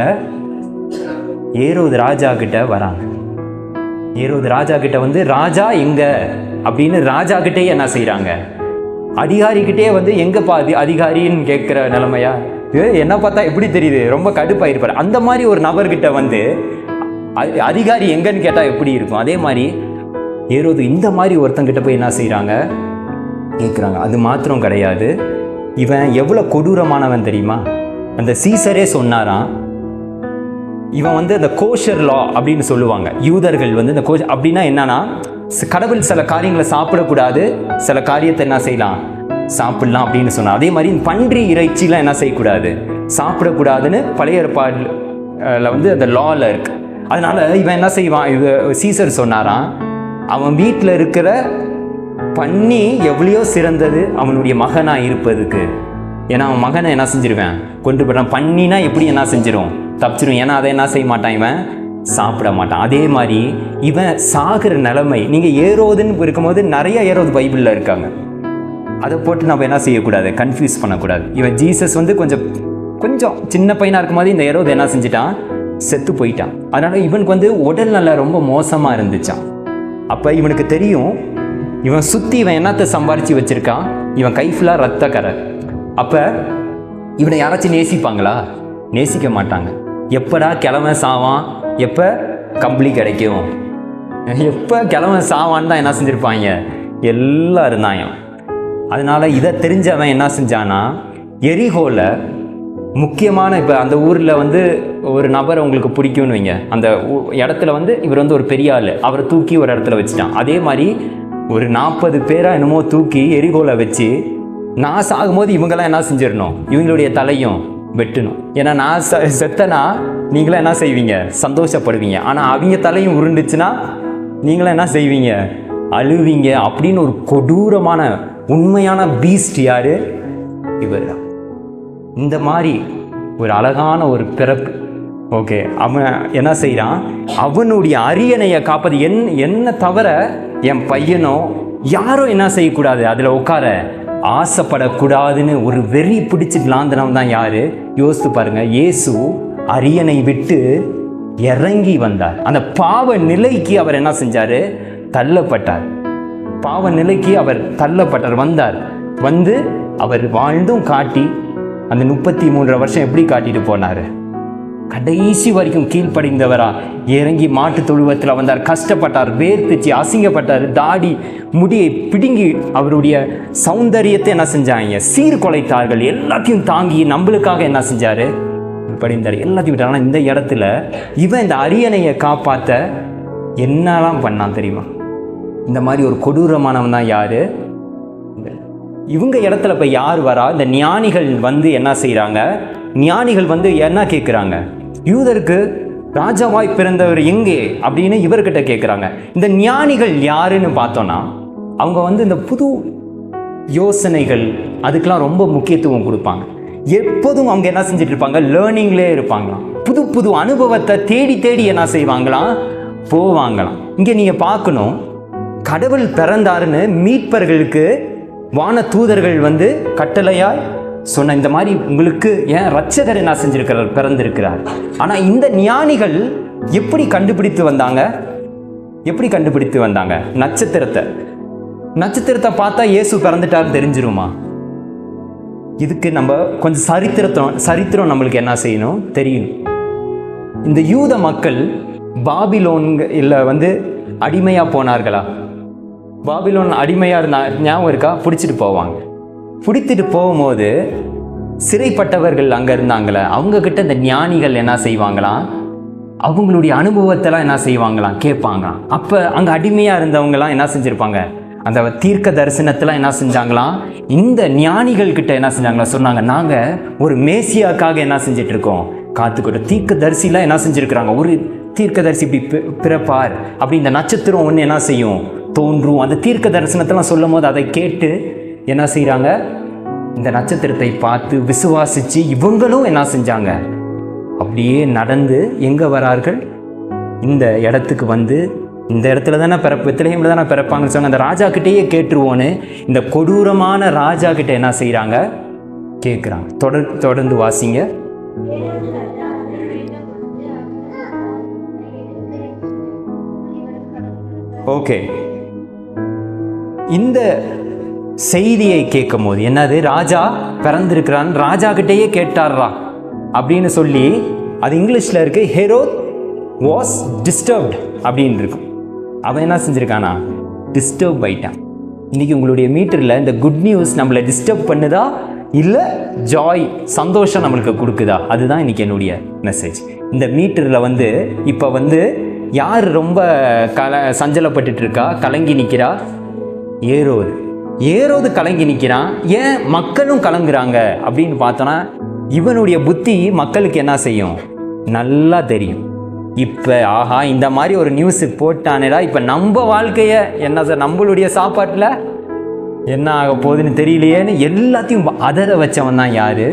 ஏரோது ராஜா கிட்ட வராங்க. ஏரோது ராஜா கிட்ட வந்து, ராஜா எங்க அப்படின்னு ராஜா கிட்டே என்ன செய்யறாங்க, அதிகாரிக்கிட்டே வந்து எங்கப்பா அதிகாரின்னு கேட்குற நிலைமையா. என்ன பார்த்தா எப்படி தெரியுது, ரொம்ப கடுப்பாயிருப்பார். அந்த மாதிரி ஒரு நபர்கிட்ட வந்து அதிகாரி எங்கன்னு கேட்டால் எப்படி இருக்கும். அதே மாதிரி ஏரோது இந்த மாதிரி ஒருத்தங்கிட்ட போய் என்ன செய்கிறாங்க, கேட்குறாங்க. அது மாத்திரம் கிடையாது, இவன் எவ்வளோ கொடூரமானவன் தெரியுமா. அந்த சீசரே சொன்னாராம், இவன் வந்து அந்த கோஷர் லா அப்படின்னு சொல்லுவாங்க. யூதர்கள் வந்து இந்த கோஷர் அப்படின்னா என்னன்னா, கடவுள் சில காரியங்களை சாப்பிடக்கூடாது, சில காரியத்தை என்ன செய்யலாம், சாப்பிடலாம் அப்படின்னு சொன்னான். அதே மாதிரி பன்றி இறைச்சிலாம் என்ன செய்யக்கூடாது, சாப்பிடக்கூடாதுன்னு பழைய ஏற்பாடுல வந்து அந்த லாவில் இருக்கு. அதனால இவன் என்ன செய்வான், இது சீசர் சொன்னாராம், அவன் வீட்டில் இருக்கிற பன்னி எவ்வளையோ சிறந்தது அவனுடைய மகனாக இருப்பதுக்கு. ஏன்னா அவன் மகனை என்ன செஞ்சிருவேன், கொண்டு போயிடான். பன்னினா எப்படி என்ன செஞ்சிடும், தப்பிச்சிடும். ஏன்னா அதை என்ன செய்ய மாட்டான், இவன் சாப்பிட மாட்டான். அதே மாதிரி இவன் சாகிற நிலைமை. நீங்கள் ஏரோதுன்னு இருக்கும்போது நிறைய ஏரோது பைபிளில் இருக்காங்க. அதை போட்டு நம்ம என்ன செய்யக்கூடாது, கன்ஃபியூஸ் பண்ணக்கூடாது. இவன் ஜீசஸ் வந்து கொஞ்சம் சின்ன பையனாக இருக்கும்போது இந்த ஏரோது என்ன செஞ்சிட்டான், செத்து போயிட்டான். அதனால இவனுக்கு வந்து உடல் நல்லா ரொம்ப மோசமாக இருந்துச்சான். அப்போ இவனுக்கு தெரியும், இவன் சுற்றி இவன் என்னத்தை சம்பாரித்து வச்சுருக்கான், இவன் கை ஃபுல்லாக ரத்த கரை. அப்போ இவனை யாராச்சும் நேசிப்பாங்களா, நேசிக்க மாட்டாங்க. எப்படா கிழமை சாவான், எப்போ கம்பளி கிடைக்கும், எப்போ கிழமை சாவான்னு தான் என்ன செஞ்சுருப்பாங்க எல்லாம் இருந்தாங்க. அதனால் இதை தெரிஞ்சவன் என்ன செஞ்சானா, எரிகோல முக்கியமான, இப்போ அந்த ஊரில் வந்து ஒரு நபரை உங்களுக்கு பிடிக்கும்னு வைங்க, அந்த இடத்துல வந்து இவர் வந்து ஒரு பெரிய ஆள், அவரை தூக்கி ஒரு இடத்துல வச்சுட்டான். அதே மாதிரி ஒரு 40 பேரா என்னமோ தூக்கி எரிகோல வச்சு, நான் சாகும்போது இவங்கெல்லாம் என்ன செஞ்சிடணும், இவங்களுடைய தலையும் வெட்டணும். ஏன்னா நான் செத்தனா நீங்களாம் என்ன செய்வீங்க, சந்தோஷப்படுவீங்க. ஆனால் அவங்க தலையும் உருண்டுச்சுன்னா நீங்களாம் என்ன செய்வீங்க, அழுவீங்க. அப்படின்னு ஒரு கொடூரமான உண்மையான பீஸ்ட் யாரு, இவர் தான். இந்த மாதிரி ஒரு அழகான ஒரு பிறப்பு. ஓகே, அவன் என்ன செய்கிறான், அவனுடைய அரியணையை காப்பது என்ன தவிர என் பையனோ யாரும் என்ன செய்யக்கூடாது, அதில் உட்கார ஆசைப்படக்கூடாதுன்னு ஒரு வெறி பிடிச்சிட்டு லாந்தனம் தான் யாரு, யோசித்து பாருங்க. இயேசு அரியணை விட்டு இறங்கி வந்தார். அந்த பாவ நிலைக்கு அவர் என்ன செஞ்சாரு, தள்ளப்பட்டார். பாவ நிலைக்கு அவர் தள்ளப்பட்டார். வந்து அவர் வாழ்ந்தும் காட்டி, அந்த 33 வருஷம் எப்படி காட்டிட்டு போனார், கடைசி வரைக்கும் கீழ்ப்படிந்தவரா இறங்கி மாட்டு தொழுவத்தில் வந்தார், கஷ்டப்பட்டார், வேர்த்துச்சு, அசிங்கப்பட்டார், தாடி முடியை பிடுங்கி அவருடைய சௌந்தரியத்தை என்ன செஞ்சாங்க, சீர்குலைத்தார்கள். எல்லாத்தையும் தாங்கி நம்மளுக்காக என்ன செஞ்சாரு, படிந்தார், எல்லாத்தையும் விட்டார். ஆனால் இந்த இடத்துல இவன் இந்த அரியணையை காப்பாற்ற என்னெல்லாம் பண்ணான் தெரியுமா? இந்த மாதிரி ஒரு கொடூரமானவன் தான் யாரு? இவங்க இடத்துல இப்போ யார் வரா? இந்த ஞானிகள் வந்து என்ன செய்கிறாங்க? ஞானிகள் வந்து என்ன கேட்குறாங்க? யூதருக்கு ராஜாவாய் பிறந்தவர் எங்கே அப்படின்னு இவர்கிட்ட கேட்குறாங்க. இந்த ஞானிகள் யாருன்னு பார்த்தோன்னா அவங்க வந்து இந்த புது யோசனைகள் அதுக்கெலாம் ரொம்ப முக்கியத்துவம் கொடுப்பாங்க. எப்போதும் அவங்க என்ன செஞ்சுட்டு இருப்பாங்க, லேர்னிங்லேயே இருப்பாங்களாம். புது புது அனுபவத்தை தேடி தேடி என்ன செய்வாங்களாம், போவாங்களாம். இங்கே நீங்கள் பார்க்கணும், கடவுள் பிறந்தாருன்னு மீட்பர்களுக்கு வான தூதர்கள் வந்து கட்டளையாய் சொன்ன இந்த மாதிரி உங்களுக்கு ஏன் ரட்சகர் என்ன செஞ்சிருக்கிறார், பிறந்திருக்கிறார். ஆனால் இந்த ஞானிகள் எப்படி கண்டுபிடித்து வந்தாங்க? எப்படி கண்டுபிடித்து வந்தாங்க? நட்சத்திரத்தை பார்த்தா இயேசு பிறந்துட்டாருன்னு தெரிஞ்சிருமா? இதுக்கு நம்ம கொஞ்சம் சரித்திரம் நம்மளுக்கு என்ன செய்யணும், தெரியணும். இந்த யூத மக்கள் பாபிலோன்ல வந்து அடிமையாக போனார்களா? பாபிலோன் அடிமையாக இருந்தா ஞாபகம் இருக்கா? பிடிச்சிட்டு போவாங்க. பிடிச்சிட்டு போகும்போது சிறைப்பட்டவர்கள் அங்கே இருந்தாங்களே, அவங்கக்கிட்ட இந்த ஞானிகள் என்ன செய்வாங்களாம், அவங்களுடைய அனுபவத்தெல்லாம் என்ன செய்வாங்களாம், கேட்பாங்களாம். அப்போ அங்கே அடிமையாக இருந்தவங்களாம் என்ன செஞ்சுருப்பாங்க, அந்த தீர்க்க தரிசனத்தெல்லாம் என்ன செஞ்சாங்களாம், இந்த ஞானிகள் கிட்ட என்ன செஞ்சாங்களா, சொன்னாங்க, நாங்கள் ஒரு மேசியாக்காக என்ன செஞ்சிட்ருக்கோம், காத்துக்கிட்டோம். தீர்க்க தரிசிலாம் என்ன செஞ்சுருக்கிறாங்க, ஒரு தீர்க்க தரிசி இப்படி பிறப்பார், அப்படி இந்த நட்சத்திரம் ஒன்று என்ன செய்யும், தோன்றும். அந்த தீர்க்க தரிசனத்தெல்லாம் சொல்லும் போது அதை கேட்டு என்ன செய்கிறாங்க, இந்த நட்சத்திரத்தை பார்த்து விசுவாசித்து இவங்களும் என்ன செஞ்சாங்க, அப்படியே நடந்து எங்கே வரார்கள், இந்த இடத்துக்கு வந்து இந்த இடத்துல தானே பெத்லஹேம்ல தானே பிறப்பாங்கன்னு சொன்னாங்க. அந்த ராஜா கிட்டேயே கேட்டுருவோன்னு இந்த கொடூரமான ராஜா கிட்ட என்ன செய்கிறாங்க, கேட்குறாங்க. தொடர்ந்து வாசிங்க. ஓகே, இந்த செய்தியை கேட்கும் போது என்னது, ராஜா பிறந்திருக்கிறான், ராஜா கிட்டேயே கேட்டார்ரா அப்படின்னு சொல்லி, அது இங்கிலீஷில் இருக்கு, ஹெரோத் வாஸ் டிஸ்டர்ப்ட் அப்படின்னு இருக்கும். அவன் என்ன செஞ்சுருக்கானா, டிஸ்டர்ப் ஆயிட்டான். இன்றைக்கி உங்களுடைய மீட்டரில் இந்த குட் நியூஸ் நம்மளை டிஸ்டர்ப் பண்ணுதா இல்லை ஜாய் சந்தோஷம் நம்மளுக்கு கொடுக்குதா? அதுதான் இன்றைக்கி என்னுடைய மெசேஜ். இந்த மீட்டரில் வந்து இப்போ வந்து யார் ரொம்ப சஞ்சலப்பட்டு இருக்கா, கலங்கி நிற்கிறா? ஏரோது கலங்கி நிற்கிறான். ஏன் மக்களும் கலங்குறாங்க அப்படின்னு பார்த்தோன்னா, இவனுடைய புத்தி மக்களுக்கு என்ன செய்யும், நல்லா தெரியும். இப்போ ஆஹா, இந்த மாதிரி ஒரு நியூஸ் போட்டானேடா, இப்போ நம்ம வாழ்க்கையை என்ன சார், நம்மளுடைய சாப்பாட்டில் என்ன ஆக போகுதுன்னு தெரியலையேன்னு எல்லாத்தையும் அதர வச்சவன் தான் யாரு,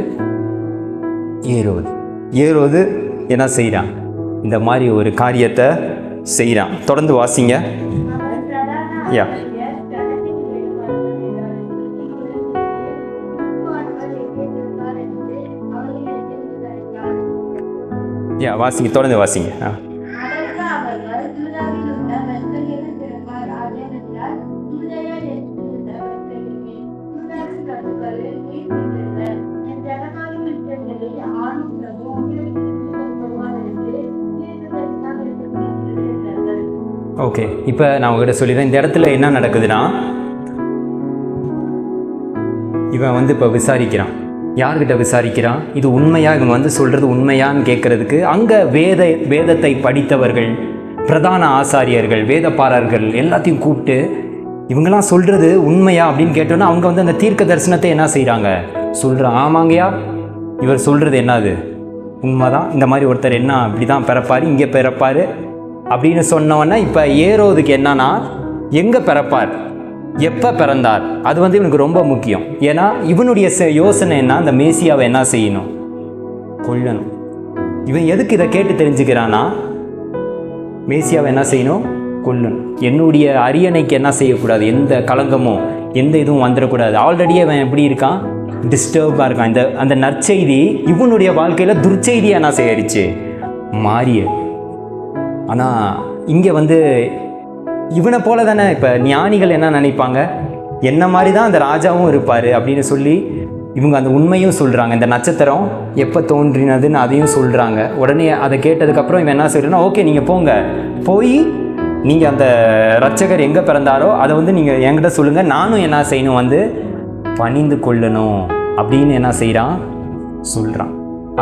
ஏரோது என்ன செய்கிறான், இந்த மாதிரி ஒரு காரியத்தை செய்கிறான். தொடர்ந்து வாசிங்க. யா வாசிங்க, தொடர்ந்து வாசிங்க. ஓகே, இப்போ நான் உங்ககிட்ட சொல்லிடுறேன். இந்த இடத்துல என்ன நடக்குதுன்னா, இவன் வந்து இப்போ விசாரிக்கிறான். யார்கிட்ட விசாரிக்கிறான், இது உண்மையா, இவங்க வந்து சொல்கிறது உண்மையான்னு கேட்குறதுக்கு அங்கே வேதத்தை படித்தவர்கள், பிரதான ஆசாரியர்கள், வேதப்பாரர்கள் எல்லாத்தையும் கூப்பிட்டு இவங்கெல்லாம் சொல்கிறது உண்மையா அப்படின்னு கேட்டோன்னா, அவங்க வந்து அந்த தீர்க்க தரிசனத்தை என்ன செய்கிறாங்க, சொல்கிறான். ஆமாங்கய்யா, இவர் சொல்கிறது என்னது உண்மைதான், இந்த மாதிரி ஒருத்தர் என்ன இப்படி தான் பிறப்பார், இங்கே பிறப்பார் அப்படின்னு சொன்னோன்னா, இப்போ ஏரோதுக்கு என்னன்னா, எங்கே பிறப்பார், எப்போ பிறந்தார், அது வந்து இவனுக்கு ரொம்ப முக்கியம். ஏன்னா இவனுடைய யோசனை என்ன, அந்த மேசியாவை என்ன செய்யணும், கொல்லணும். இவன் எதுக்கு இதை கேட்டு தெரிஞ்சுக்கிறான்னா, மேசியாவை என்ன செய்யணும், கொல்லணும். என்னுடைய அரியணைக்கு என்ன செய்யக்கூடாது, எந்த களங்கமும் எந்த இதுவும் வந்துடக்கூடாது. ஆல்ரெடி அவன் எப்படி இருக்கான், டிஸ்டர்பாக இருக்கான். அந்த நற்செய்தி இவனுடைய வாழ்க்கையில் துர்ச்செய்தியாக என்ன செய்யறிச்சு, மாறிய. ஆனால் இங்கே வந்து இவனை போல தானே இப்போ ஞானிகள் என்ன நினைப்பாங்க, என்ன மாதிரி தான் அந்த ராஜாவும் இருப்பார் அப்படின்னு சொல்லி இவங்க அந்த உண்மையும் சொல்கிறாங்க. இந்த நட்சத்திரம் எப்போ தோன்றினதுன்னு அதையும் சொல்கிறாங்க. உடனே அதை கேட்டதுக்கப்புறம் இவன் என்ன சொல்கிறான்னா, ஓகே நீங்கள் போங்க, போய் நீங்கள் அந்த இரட்சகர் எங்கே பிறந்தாரோ அதை வந்து நீங்கள் என்கிட்ட சொல்லுங்கள், நானும் என்ன செய்யணும், வந்து பணிந்து கொள்ளணும் அப்படின்னு என்ன செய்கிறான், சொல்கிறான்.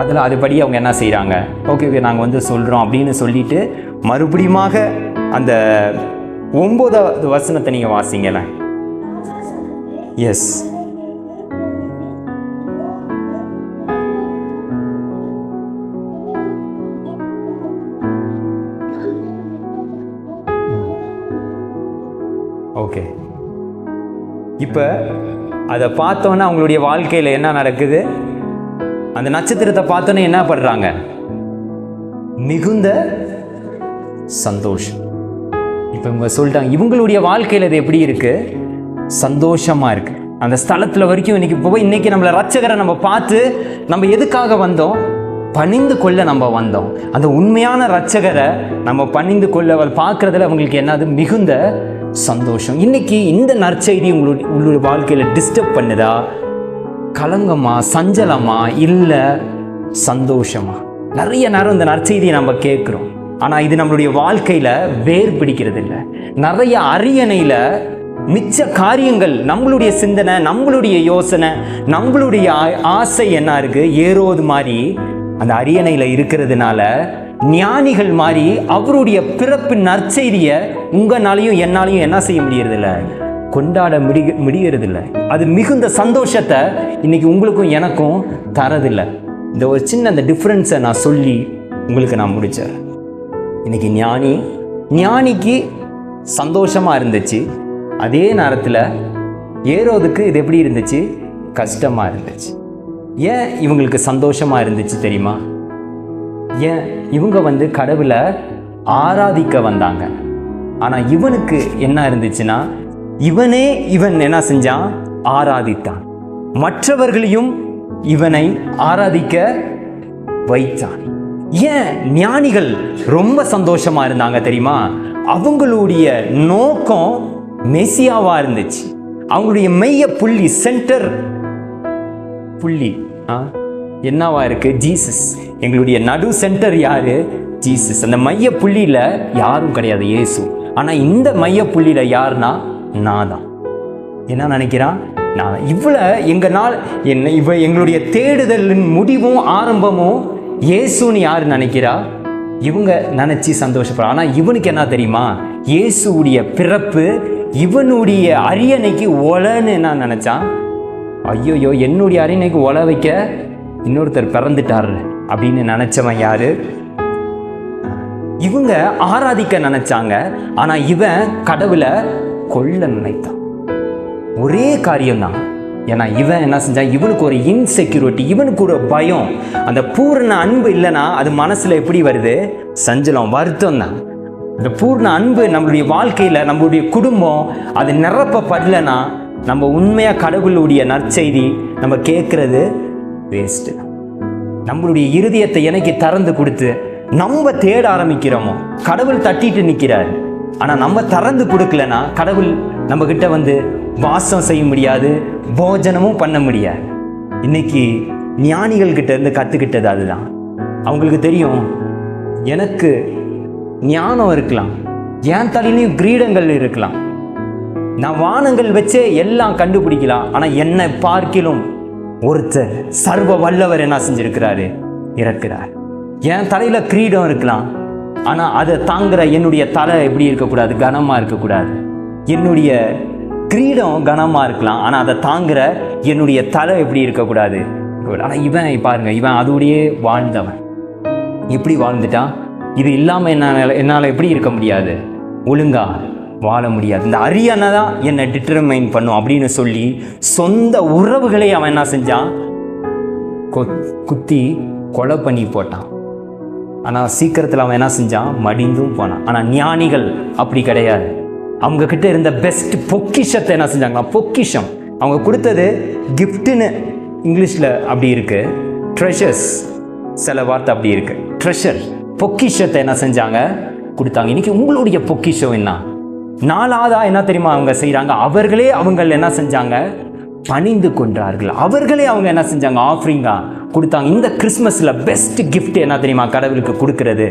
அதில் அதுபடி அவங்க என்ன செய்கிறாங்க, ஓகே நாங்கள் வந்து சொல்கிறோம் அப்படின்னு சொல்லிட்டு மறுபடியுமாக அந்த 9வது வசனத்தை நீங்கள் வாசிங்களேன். S, okay. இப்போ அதை பார்த்தோன்னா அவங்களுடைய வாழ்க்கையில் என்ன நடக்குது, அந்த நட்சத்திரத்தை பார்த்தோன்னே என்ன பண்ணுறாங்க, மிகுந்த சந்தோஷம். இப்போ இவங்க சொல்லிட்டாங்க, இவங்களுடைய வாழ்க்கையில் இது எப்படி இருக்குது, சந்தோஷமாக இருக்குது. அந்த ஸ்தலத்தில் வரைக்கும் இன்னைக்கு நம்மளை இரட்சகரை நம்ம பார்த்து நம்ம எதுக்காக வந்தோம், பணிந்து கொள்ள நம்ம வந்தோம். அந்த உண்மையான இரட்சகரை நம்ம பணிந்து கொள்ள பார்க்குறதுல அவங்களுக்கு என்னது, மிகுந்த சந்தோஷம். இன்னைக்கு இந்த நற்செய்தி உங்களுடைய வாழ்க்கையில் டிஸ்டர்ப் பண்ணுதா, கலங்கமா, சஞ்சலமா, இல்லை சந்தோஷமா? நிறைய நேரம் இந்த நற்செய்தியை நம்ம கேட்குறோம், ஆனால் இது நம்மளுடைய வாழ்க்கையில் வேர் பிடிக்கிறது இல்லை. நிறைய அரியணையில் மிச்ச காரியங்கள், நம்மளுடைய சிந்தனை, நம்மளுடைய யோசனை, நம்மளுடைய ஆசை என்ன இருக்கு, ஏரோது மாதிரி அந்த அரியணையில் இருக்கிறதுனால ஞானிகள் மாதிரி அவருடைய பிறப்பின் நற்செய்தியை உங்களாலையும் என்னாலையும் என்ன செய்ய முடியறதில்ல, கொண்டாட முடியறதில்லை. அது மிகுந்த சந்தோஷத்தை இன்னைக்கு உங்களுக்கும் எனக்கும் தரதில்லை. இந்த ஒரு சின்ன அந்த டிஃப்ரென்ஸை நான் சொல்லி உங்களுக்கு நான் முடித்தேன். இன்னைக்கு ஞானிக்கு சந்தோஷமாக இருந்துச்சு, அதே நேரத்தில் ஏரோதுக்கு இது எப்படி இருந்துச்சு, கஷ்டமாக இருந்துச்சு. ஏன் இவங்களுக்கு சந்தோஷமாக இருந்துச்சு தெரியுமா? ஏன் இவங்க வந்து கடவுளை ஆராதிக்க வந்தாங்க. ஆனால் இவனுக்கு என்ன இருந்துச்சுன்னா, இவன் என்ன செஞ்சான், ஆராதித்தான், மற்றவர்களையும் இவனை ஆராதிக்க வைத்தான். ஏன் ஞானிகள் ரொம்ப சந்தோஷமா இருந்தாங்க தெரியுமா? அவங்களுடைய நோக்கம் மெசியாவா இருந்துச்சு. அவங்களுடைய மைய புள்ளி, சென்டர் புள்ளி என்னவா இருக்கு, ஜீசஸ். எங்களுடைய நடு சென்டர் யாரு, ஜீசஸ். அந்த மைய புள்ளியில யாரும் கிடையாது, இயேசு. ஆனா இந்த மைய புள்ளியில யாருன்னா நான் தான். என்ன நினைக்கிறான், நான் எங்களுடைய தேடுதலின் முடிவும் ஆரம்பமும் இயேசுன்னு யாரு நினைக்கிறா, இவங்க நினைச்சு சந்தோஷப்படுறா. ஆனா இவனுக்கு என்ன தெரியுமா, இயேசுடைய பிறப்பு இவனுடைய அரியணைக்கு ஒலன்னு என்ன நினைச்சான், ஐயோயோ என்னுடைய அரியணைக்கு ஒல வைக்க இன்னொருத்தர் பிறந்துட்டாரு அப்படின்னு நினைச்சவன் யாரு, இவங்க ஆராதிக்க நினைச்சாங்க. ஆனா இவன் கடவுளை கொல்ல நினைத்தான். ஒரே காரியம்தான். ஏன்னா இவன் என்ன செஞ்சான், இவனுக்கு ஒரு இன்செக்யூரிட்டி, இவனுக்கு ஒரு பயம். அந்த பூர்ண அன்பு இல்லைன்னா அது மனசுல எப்படி வருது, சஞ்சலம், வருத்தம் தான். அந்த பூர்ண அன்பு நம்மளுடைய வாழ்க்கையில, நம்மளுடைய குடும்பம் அது நிரப்பப்படலைன்னா நம்ம உண்மையா கடவுளுடைய நற்செய்தி நம்ம கேட்கறது வேஸ்ட். நம்மளுடைய இருதயத்தை எனக்கு திறந்து கொடுத்து நம்ம தேட ஆரம்பிக்கிறோமோ, கடவுள் தட்டிட்டு நிற்கிறாரு. ஆனா நம்ம திறந்து கொடுக்கலன்னா கடவுள் நம்ம கிட்ட வந்து வாசம் செய்ய முடியாது, போஜனமும் பண்ண முடியாது. இன்னைக்கு ஞானிகள் கிட்ட இருந்து கத்துக்கிட்டது அதுதான். அவங்களுக்கு தெரியும், எனக்கு ஞானம் இருக்கலாம், என் தலையிலையும் கிரீடங்கள் இருக்கலாம், நான் வானங்கள் வச்சே எல்லாம் கண்டுபிடிக்கலாம். ஆனா என்னை பார்க்கிலும் ஒருத்தர் சர்வ வல்லவர் என்ன செஞ்சிருக்கிறாரு, இறக்கிறார். என் தலையில கிரீடம் இருக்கலாம், ஆனா அதை தாங்குற என்னுடைய தலை எப்படி இருக்கக்கூடாது, கனமா இருக்கக்கூடாது. என்னுடைய கிரீடம் கனமா இருக்கலாம், ஆனா அதை தாங்குற என்னுடைய தலை எப்படி இருக்கக்கூடாது. ஆனா இவன் பாருங்க, இவன் அதோடையே வாழ்ந்தவன். எப்படி வாழ்ந்துட்டான், இது இல்லாம என்னால எப்படி இருக்க முடியாது, ஒழுங்கா வாழ முடியாது. இந்த அரியணை தான் என்னை டிட்டர்மைன் பண்ணும் அப்படின்னு சொல்லி சொந்த உறவுகளை அவன் என்ன செஞ்சான், குத்தி கொலை பண்ணி போட்டான். ஆனால் சீக்கிரத்தில் அவன் என்ன செஞ்சான், மடிந்தும் போனான். ஆனால் ஞானிகள் அப்படி கிடையாது. அவங்க கிட்ட இருந்த பெஸ்ட் பொக்கிஷத்தை என்ன செஞ்சாங்களா, பொக்கிஷம் அவங்க கொடுத்தது கிஃப்ட்னு இங்கிலீஷில் அப்படி இருக்கு, ட்ரெஷர்ஸ் சில வார்த்தை அப்படி இருக்கு, ட்ரெஷர் பொக்கிஷத்தை என்ன செஞ்சாங்க, கொடுத்தாங்க. இன்னைக்கு உங்களுடைய பொக்கிஷம் என்ன, நாலாவதா என்ன தெரியுமா அவங்க செய்கிறாங்க, அவங்களே என்ன செஞ்சாங்க, பணிந்து கொண்டார்கள். அவர்களே அவங்க என்ன செஞ்சாங்க, ஆஃபரிங்கா கொடுத்தாங்க. இந்த கிறிஸ்மஸில் பெஸ்ட் கிஃப்ட் என்ன தெரியுமா கடவுளுக்கு கொடுக்கறது?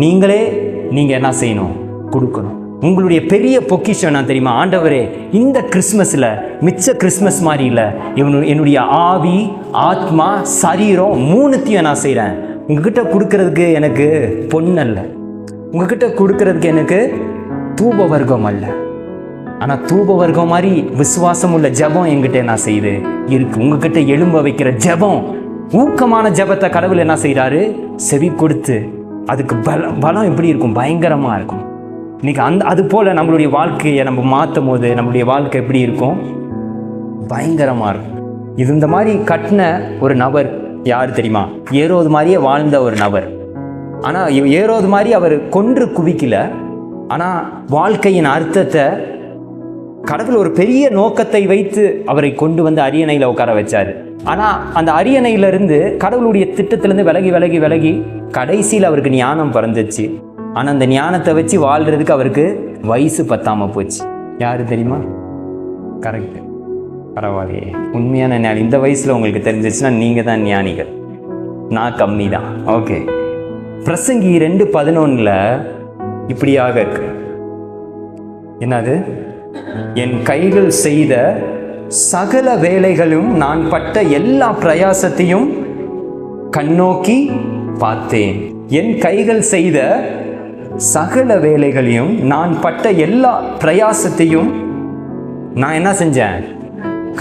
நீங்கள் என்ன செய்யணும், கொடுக்கணும். உங்களுடைய பெரிய பொக்கிஷம் என்ன தெரியுமா, ஆண்டவரே இந்த கிறிஸ்மஸில் மிச்ச கிறிஸ்மஸ் மாதிரி இல்லை, என்னுடைய ஆவி, ஆத்மா, சரீரம் மூணுத்தையும் நான் செய்கிறேன். உங்ககிட்ட கொடுக்கறதுக்கு எனக்கு பொண்ணு அல்ல, உங்ககிட்ட கொடுக்கறதுக்கு எனக்கு தூப வர்க்கம் அல்ல, ஆனால் தூப வர்க்கம் மாதிரி விசுவாசம் உள்ள ஜெபம் என்கிட்ட என்ன செய்யுது இருக்கு. உங்ககிட்ட எழும்ப வைக்கிற ஜெபம், ஊக்கமான ஜெபத்தை கடவுள் என்ன செய்கிறாரு, செவி கொடுத்து அதுக்கு பலம் எப்படி இருக்கும், பயங்கரமாக இருக்கும். இன்னைக்கு அது போல் நம்மளுடைய வாழ்க்கையை நம்ம மாற்றும் போது நம்மளுடைய வாழ்க்கை எப்படி இருக்கும், பயங்கரமாக இருக்கும். இது இந்த மாதிரி கட்டின ஒரு நபர் யார் தெரியுமா, ஏரோது மாதிரியே வாழ்ந்த ஒரு நபர். ஆனால் ஏரோது மாதிரி அவர் கொன்று குவிக்கல, ஆனால் வாழ்க்கையின் அர்த்தத்தை கடவுள் ஒரு பெரிய நோக்கத்தை வைத்து அவரை கொண்டு வந்து அரியணையில் உட்கார வச்சார். ஆனால் அந்த அரியணையிலிருந்து கடவுளுடைய திட்டத்திலேருந்து விலகி விலகி விலகி கடைசியில் அவருக்கு ஞானம் பிறந்துச்சு. ஆனால் அந்த ஞானத்தை வச்சு வாழ்கிறதுக்கு அவருக்கு வயசு பத்தாமல் போச்சு. யார் தெரியுமா? கரெக்டு, பரவாயில்லையே, உண்மையான ஞானி. இந்த வயசில் உங்களுக்கு தெரிஞ்சிச்சுன்னா நீங்கள் தான் ஞானிகள், நான் கம்மி தான். ஓகே, பிரசங்கி 2:11 இப்படியாக இருக்கு. என்னது? என் கைகள் செய்த சகல வேலைகளும் நான் பட்ட எல்லா பிரயாசத்தையும் கண்ணோக்கி பார்த்தேன். என் கைகள் செய்த சகல வேலைகளையும் நான் பட்ட எல்லா பிரயாசத்தையும் நான் என்ன செஞ்சேன்,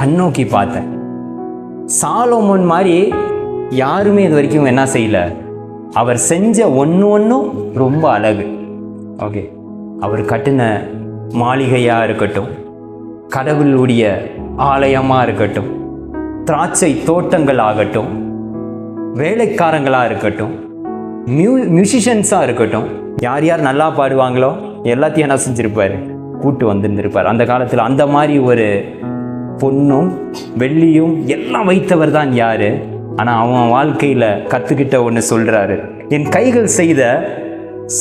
கண்ணோக்கி பார்த்தேன். சாலோமோன் மாதிரி யாருமே இது வரைக்கும் என்ன செய்யல. அவர் செஞ்ச ஒன்றும் ரொம்ப அழகு. ஓகே, அவர் கட்டின மாளிகையாக இருக்கட்டும், கடவுளுடைய ஆலயமாக இருக்கட்டும், திராட்சை தோட்டங்கள் ஆகட்டும், வேலைக்காரங்களாக இருக்கட்டும், மியூசிஷியன்ஸாக இருக்கட்டும், யார் யார் நல்லா பாடுவாங்களோ எல்லாத்தையும் என்ன செஞ்சுருப்பார், கூட்டு வந்துருந்துருப்பார். அந்த காலத்தில் அந்த மாதிரி ஒரு பொண்ணும் வெள்ளியும் எல்லாம் வைத்தவர் தான் யார். ஆனால் அவன் வாழ்க்கையில் கற்றுக்கிட்ட ஒன்று சொல்கிறாரு, என் கைகள் செய்த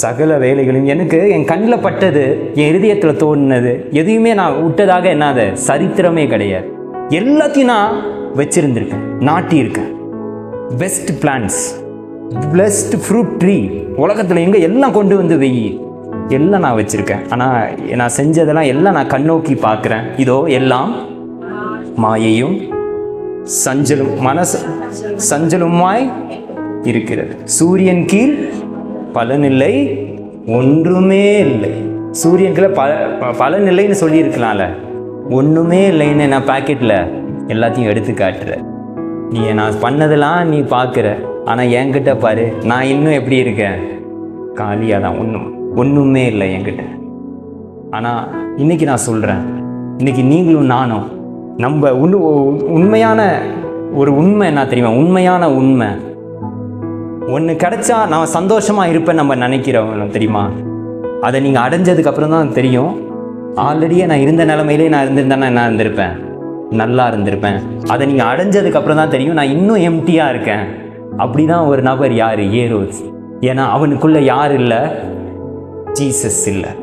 சகல வேலைகளையும், எனக்கு என் கண்ணில் பட்டது, என் இருதயத்தில் தோணுனது எதையுமே நான் விட்டதாக என்னாத சரித்திரமே கிடையாது. எல்லாத்தையும் நான் வச்சிருந்திருக்கேன், நாட்டியிருக்கேன். Best plants, best fruit tree உலகத்தில் எங்கே எல்லாம் கொண்டு வந்து வெயி, எல்லாம் நான் வச்சுருக்கேன். ஆனால் நான் செஞ்சதெல்லாம் எல்லாம் நான் கண்ணோக்கி பார்க்குறேன். இதோ எல்லாம் மாயையும் சஞ்சலுமாய் இருக்கிறது. சூரியன் கீழ் பலனில்லை, ஒன்றுமே இல்லை. சூரியன் கீழே பலன் இல்லைன்னு சொல்லியிருக்கலாம்ல, ஒன்றுமே இல்லைன்னு நான் பாக்கெட்டில் எல்லாத்தையும் எடுத்து காட்டுறேன். நீ நான் பண்ணதெல்லாம் நீ பார்க்குற, ஆனால் என்கிட்ட பாரு, நான் இன்னும் எப்படி இருக்கேன், காலியாக தான், ஒன்றுமே இல்லை என்கிட்ட. ஆனால் இன்றைக்கி நான் சொல்கிறேன், இன்றைக்கி நீங்களும் நானும் நம்ம உண்மையான ஒரு உண்மை என்ன தெரியுமா, உண்மையான உண்மை ஒன்று கிடைச்சா நான் சந்தோஷமாக இருப்பேன் நம்ம நினைக்கிறவங்க தெரியுமா, அதை நீங்கள் அடைஞ்சதுக்கப்புறம் தான் தெரியும். ஆல்ரெடியே நான் இருந்த நிலைமையிலே நான் இருந்திருந்தேன்னா என்ன இருந்திருப்பேன், நல்லா இருந்திருப்பேன். அதை நீங்கள் அடைஞ்சதுக்கப்புறம் தான் தெரியும் நான் இன்னும் எம்டியாக இருக்கேன். அப்படி தான் ஒரு நபர் யார், ஏரோது. ஏன்னா அவனுக்குள்ளே யார் இல்லை, ஜீசஸ் இல்லை.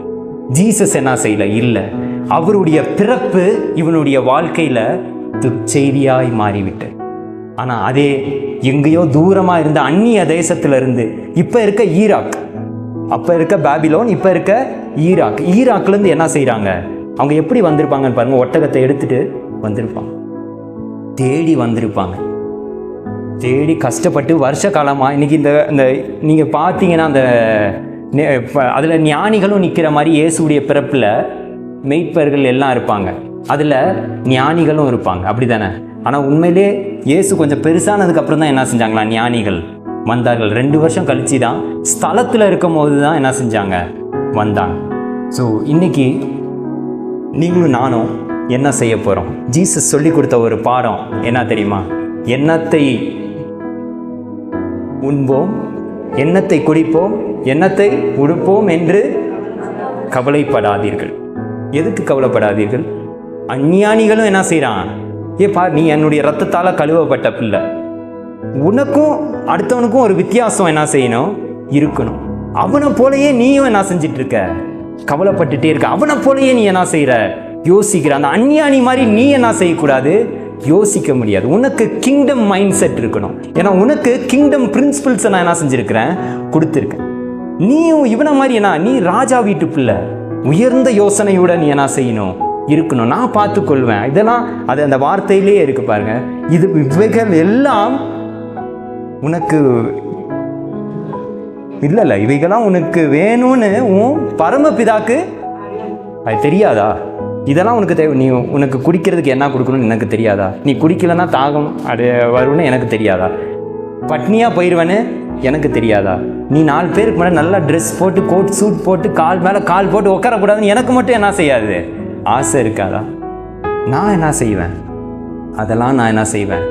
ஜீசஸ் என்ன செய்யலை, இல்லை. அவருடைய பிறப்பு இவனுடைய வாழ்க்கையில் துச்செய்தியாய் மாறிவிட்டு, ஆனால் அதே எங்கேயோ தூரமாக இருந்த அந்நிய தேசத்திலிருந்து இப்போ இருக்க ஈராக், அப்போ இருக்க பாபிலோன், இப்போ இருக்க ஈராக்லேருந்து என்ன செய்கிறாங்க, அவங்க எப்படி வந்திருப்பாங்கன்னு பாருங்கள். ஒட்டகத்தை எடுத்துகிட்டு வந்திருப்பாங்க, தேடி வந்திருப்பாங்க, தேடி கஷ்டப்பட்டு வருஷ காலமாக. இன்றைக்கி இந்த நீங்கள் பார்த்தீங்கன்னா அந்த அதில் ஞானிகளும் நிற்கிற மாதிரி இயேசுடைய பிறப்பில் மெய்ப்பர்கள் எல்லாம் இருப்பாங்க, அதில் ஞானிகளும் இருப்பாங்க, அப்படி தானே? ஆனால் உண்மையிலே இயேசு கொஞ்சம் பெருசானதுக்கப்புறம் தான் என்ன செஞ்சாங்களா, ஞானிகள் வந்தார்கள். 2 வருஷம் கழிச்சு தான் ஸ்தலத்தில் இருக்கும் போது தான் என்ன செஞ்சாங்க, வந்தாங்க. ஸோ இன்றைக்கி நீங்களும் நானும் என்ன செய்ய போகிறோம், ஜீசஸ் சொல்லி கொடுத்த ஒரு பாடம் என்ன தெரியுமா, எண்ணத்தை உண்போம், எண்ணத்தை குடிப்போம், எண்ணத்தை உடுப்போம் என்று கவலைப்படாதீர்கள். எதுக்கு கவலைப்படாதீர்கள்? அஞ்ஞானிகளும் என்ன செய்கிறான், ஏப்பா நீ என்னுடைய ரத்தத்தால் கழுவப்பட்ட பிள்ளை, உனக்கும் அடுத்தவனுக்கும் ஒரு வித்தியாசம் என்ன செய்யணும், இருக்கணும். அவனை போலயே நீயும் என்ன செஞ்சிட்டு இருக்க, கவலைப்பட்டுட்டே இருக்க. அவனை போலயே நீ என்ன செய்கிற, யோசிக்கிற. அந்த அஞ்ஞானி மாதிரி நீ என்ன செய்யக்கூடாது, யோசிக்க முடியாது. உனக்கு கிங்டம் மைண்ட் செட் இருக்கணும். ஏன்னா உனக்கு கிங்டம் பிரின்சிபிள்ஸை நான் என்ன செஞ்சுருக்கிறேன், கொடுத்துருக்கேன். நீயும் இவனை மாதிரி நீ ராஜா வீட்டு பிள்ளை, உயர்ந்த யோசனையோட நீ என்ன செய்யணும், இருக்கணும். நான் பார்த்துக்கொள்வேன். இதெல்லாம் அது அந்த வார்த்தையிலே இருக்கு பாருங்க. இவைகள் எல்லாம் உனக்கு இல்லை, இவைகளாம் உனக்கு வேணும்னு உன் பரமபிதாக்கு அது தெரியாதா? இதெல்லாம் உனக்கு தேவை. நீ உனக்கு குடிக்கிறதுக்கு என்ன கொடுக்கணும்னு எனக்கு தெரியாதா? நீ குடிக்கலன்னா தாகம் அது வரும்னு எனக்கு தெரியாதா? பட்னியாக போயிடுவேன்னு எனக்கு தெரியாதா? நீ 4 பேருக்கு மேலே நல்லா ட்ரெஸ் போட்டு கோட் சூட் போட்டு கால் மேலே கால் போட்டு உட்காரக்கூடாதுன்னு எனக்கு மட்டும் என்ன செய்யாது, ஆசை இருக்காதா? நான் என்ன செய்வேன், அதெல்லாம் நான் என்ன செய்வேன்,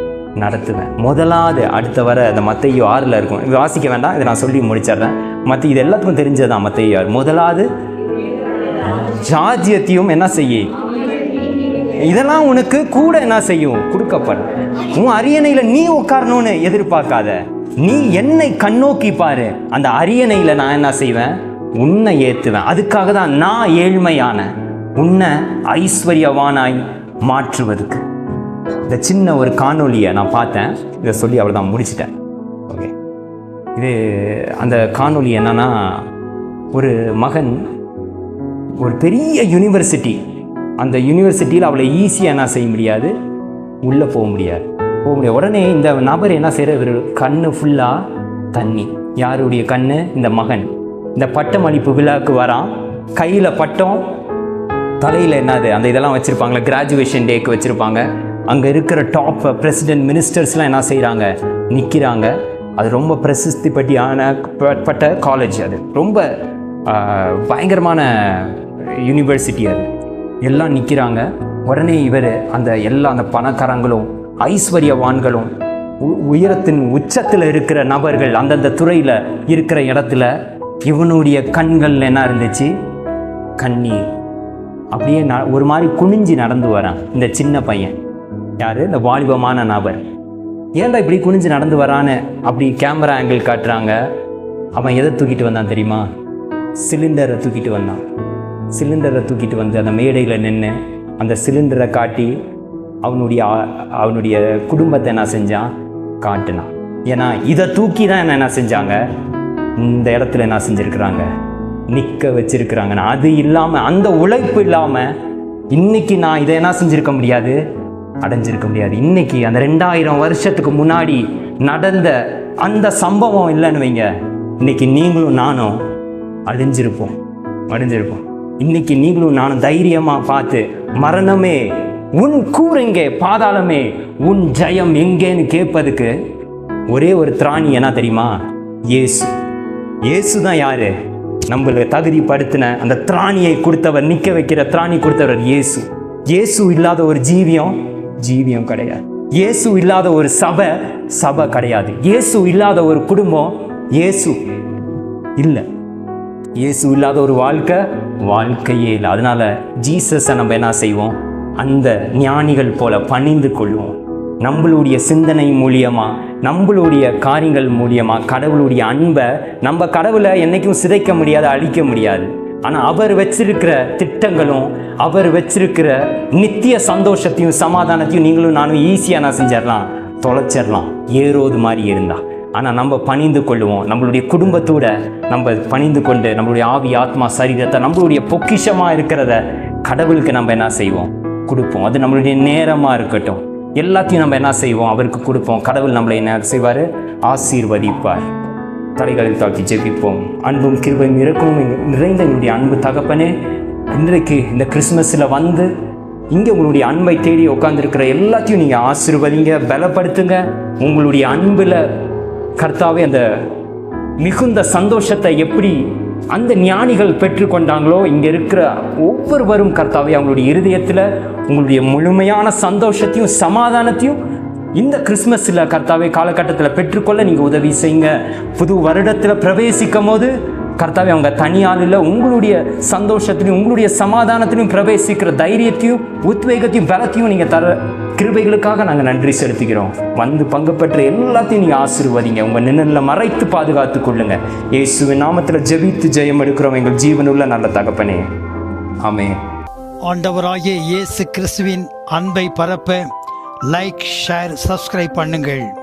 நடத்துவேன். முதலாவது அடுத்த வர அந்த மத்தேயு 6 இருக்கும், வாசிக்க வேண்டாம், இதை நான் சொல்லி முடிச்சிடுறேன். இது எல்லாத்துக்கும் தெரிஞ்சதான் மத்தேயு 6. முதலாவது ராஜ்யத்தையும் என்ன செய்ய, இதெல்லாம் உனக்கு கூட என்ன செய்யும், கொடுக்கப்படும். உன் அரியணையில் நீ உட்காரணும்னு எதிர்பார்க்காத, நீ என்னை கண்ணோக்கி பாரு. அந்த அரியணையில் நான் என்ன செய்வேன், உன்னை ஏற்றுவேன். அதுக்காக தான் நான் ஏழ்மையான உன்னை ஐஸ்வர்யவானாய் மாற்றுவதுக்கு. இந்த சின்ன ஒரு காணொலியை நான் பார்த்தேன், இதை சொல்லி அவளை தான் முடிச்சிட்டேன். ஓகே, இது அந்த காணொலி என்னன்னா, ஒரு மகன் ஒரு பெரிய யூனிவர்சிட்டி, அந்த யூனிவர்சிட்டியில் அவளை ஈஸியாக என்ன செய்ய முடியாது, உள்ளே போக முடியாது. உடனே இந்த நபர் என்ன செய்கிற, கண்ணு ஃபுல்லாக தண்ணி. யாருடைய கண்ணு, இந்த மகன். இந்த பட்டமளிப்பு விழாவுக்கு வரான், கையில் பட்டம், தலையில் என்னது அந்த இதெல்லாம் வச்சுருப்பாங்களே, கிராஜுவேஷன் டேக்கு வச்சுருப்பாங்க. அங்கே இருக்கிற டாப் பிரசிடென்ட் மினிஸ்டர்ஸ்லாம் என்ன செய்கிறாங்க, நிற்கிறாங்க. அது ரொம்ப பிரசித்தி பட்ட காலேஜ், அது ரொம்ப பயங்கரமான யூனிவர்சிட்டி, அது எல்லாம் நிற்கிறாங்க. உடனே இவர் அந்த பணக்காரங்களும் ஐஸ்வர்யவான்களும் உயரத்தின் உச்சத்தில் இருக்கிற நபர்கள் அந்தந்த துறையில் இருக்கிற இடத்துல இவனுடைய கண்கள் என்ன இருந்துச்சு, கண்ணீர். அப்படியே ஒரு மாதிரி குனிஞ்சு நடந்து வரான் இந்த சின்ன பையன். யார், இந்த வாலிபமான நபர். ஏன்டா இப்படி குனிஞ்சு நடந்து வரான்னு அப்படி கேமரா ஆங்கிள் காட்டுறாங்க. அவன் எதை தூக்கிட்டு வந்தான் தெரியுமா, சிலிண்டரை தூக்கிட்டு வந்தான். சிலிண்டரை தூக்கிட்டு வந்து அந்த மேடையில் நின்று அந்த சிலிண்டரை காட்டி அவனுடைய குடும்பத்தை என்ன செஞ்சான், காட்டினான். ஏன்னா இதை தூக்கி தான் என்ன செஞ்சாங்க, இந்த இடத்துல என்ன செஞ்சுருக்கிறாங்க, நிற்க வச்சிருக்கிறாங்க. அது இல்லாமல், அந்த உழைப்பு இல்லாமல் இன்னைக்கு நான் இதை என்ன செஞ்சுருக்க முடியாது, அடைஞ்சிருக்க முடியாது. இன்னைக்கு அந்த 2000 வருஷத்துக்கு முன்னாடி நடந்த அந்த சம்பவம் இல்லைன்னு வைங்க, இன்னைக்கு நீங்களும் நானும் அழிஞ்சிருப்போம். இன்னைக்கு நீங்களும் நானும் தைரியமாக பார்த்து, மரணமே உன் கூர் எங்கே, பாதாளமே உன் ஜெயம் எங்கேன்னு கேட்பதுக்கு ஒரே ஒரு திராணி என்ன தெரியுமா, இயேசு. இயேசு தான் யாரு, நம்மளை தகுதிப்படுத்தின அந்த திராணியை கொடுத்தவர், நிற்க வைக்கிற திராணி கொடுத்தவர் இயேசு. இயேசு இல்லாத ஒரு ஜீவியம் கிடையாது. இயேசு இல்லாத ஒரு சபை கிடையாது. இயேசு இல்லாத ஒரு குடும்பம் இயேசு இல்லை. இயேசு இல்லாத ஒரு வாழ்க்கையே இல்லை. அதனால ஜீசஸை நம்ம என்ன செய்வோம், அந்த ஞானிகள் போல பணிந்து கொள்வோம். நம்மளுடைய சிந்தனை மூலியமாக, நம்மளுடைய காரியங்கள் மூலியமாக கடவுளுடைய அன்பை, நம்ம கடவுளை என்றைக்கும் சிதைக்க முடியாது, அழிக்க முடியாது. ஆனால் அவர் வச்சிருக்கிற திட்டங்களும், அவர் வச்சிருக்கிற நித்திய சந்தோஷத்தையும் சமாதானத்தையும் நீங்களும் நானும் ஈஸியாக நான் செஞ்சிடலாம், தொலைச்சிடலாம், ஏரோது மாதிரி இருந்தா. ஆனால் நம்ம பணிந்து கொள்வோம். நம்மளுடைய குடும்பத்தோட நம்ம பணிந்து கொண்டு நம்மளுடைய ஆவி, ஆத்மா, சரீரத்தை, நம்மளுடைய பொக்கிஷமாக இருக்கிறத கடவுளுக்கு நம்ம என்ன செய்வோம், கொடுப்போம். அது நம்மளுடைய நேரமாக இருக்கட்டும், எல்லாத்தையும் நம்ம என்ன செய்வோம், அவருக்கு கொடுப்போம். கடவுள் நம்மளை என்ன செய்வார், ஆசீர்வதிப்பார். தலைகளில் தாக்கி ஜெபிப்போம். அன்பும் கிருபையும் இரக்கமும் நிறைந்த என்னுடைய அன்பு தகப்பனே, இன்றைக்கு இந்த கிறிஸ்மஸில் வந்து இங்கே உங்களுடைய அன்பை தேடி உட்காந்துருக்கிற எல்லாத்தையும் நீங்கள் ஆசீர்வதிங்க, பலப்படுத்துங்க. உங்களுடைய அன்பில் கர்த்தாவே அந்த மிகுந்த சந்தோஷத்தை எப்படி அந்த ஞானிகள் பெற்றுக்கொண்டாங்களோ, இங்கே இருக்கிற ஒவ்வொருவரும் கர்த்தாவே அவங்களுடைய இருதயத்தில் உங்களுடைய முழுமையான சந்தோஷத்தையும் சமாதானத்தையும் இந்த கிறிஸ்மஸில் கர்த்தாவே காலகட்டத்தில் பெற்றுக்கொள்ள நீங்கள் உதவி செய்யுங்க. புது வருடத்தில் பிரவேசிக்கும் போது கர்த்தாவே அவங்க தனியால் இல்லை, உங்களுடைய சந்தோஷத்திலையும் உங்களுடைய சமாதானத்திலையும் பிரவேசிக்கிற தைரியத்தையும் உத்வேகத்தையும் பலத்தையும் நீங்கள் தர கிருபைகளுக்காக நாங்கள் நன்றி செலுத்துகிறோம். வந்து பங்கு பெற்ற எல்லாத்தையும் நீங்கள் ஆசீர்வதிங்க, உங்கள் நிழலில் மறைத்து பாதுகாத்து கொள்ளுங்க. இயேசுவின் நாமத்தில் ஜெபித்து ஜெயம் எடுக்கிறோம் எங்கள் ஜீவனுள்ள நல்ல தகப்பனே, ஆமென். ஆண்டவராகிய இயேசு கிறிஸ்துவின் அன்பை பரப்ப லைக் ஷேர் சப்ஸ்கிரைப் பண்ணுங்கள்.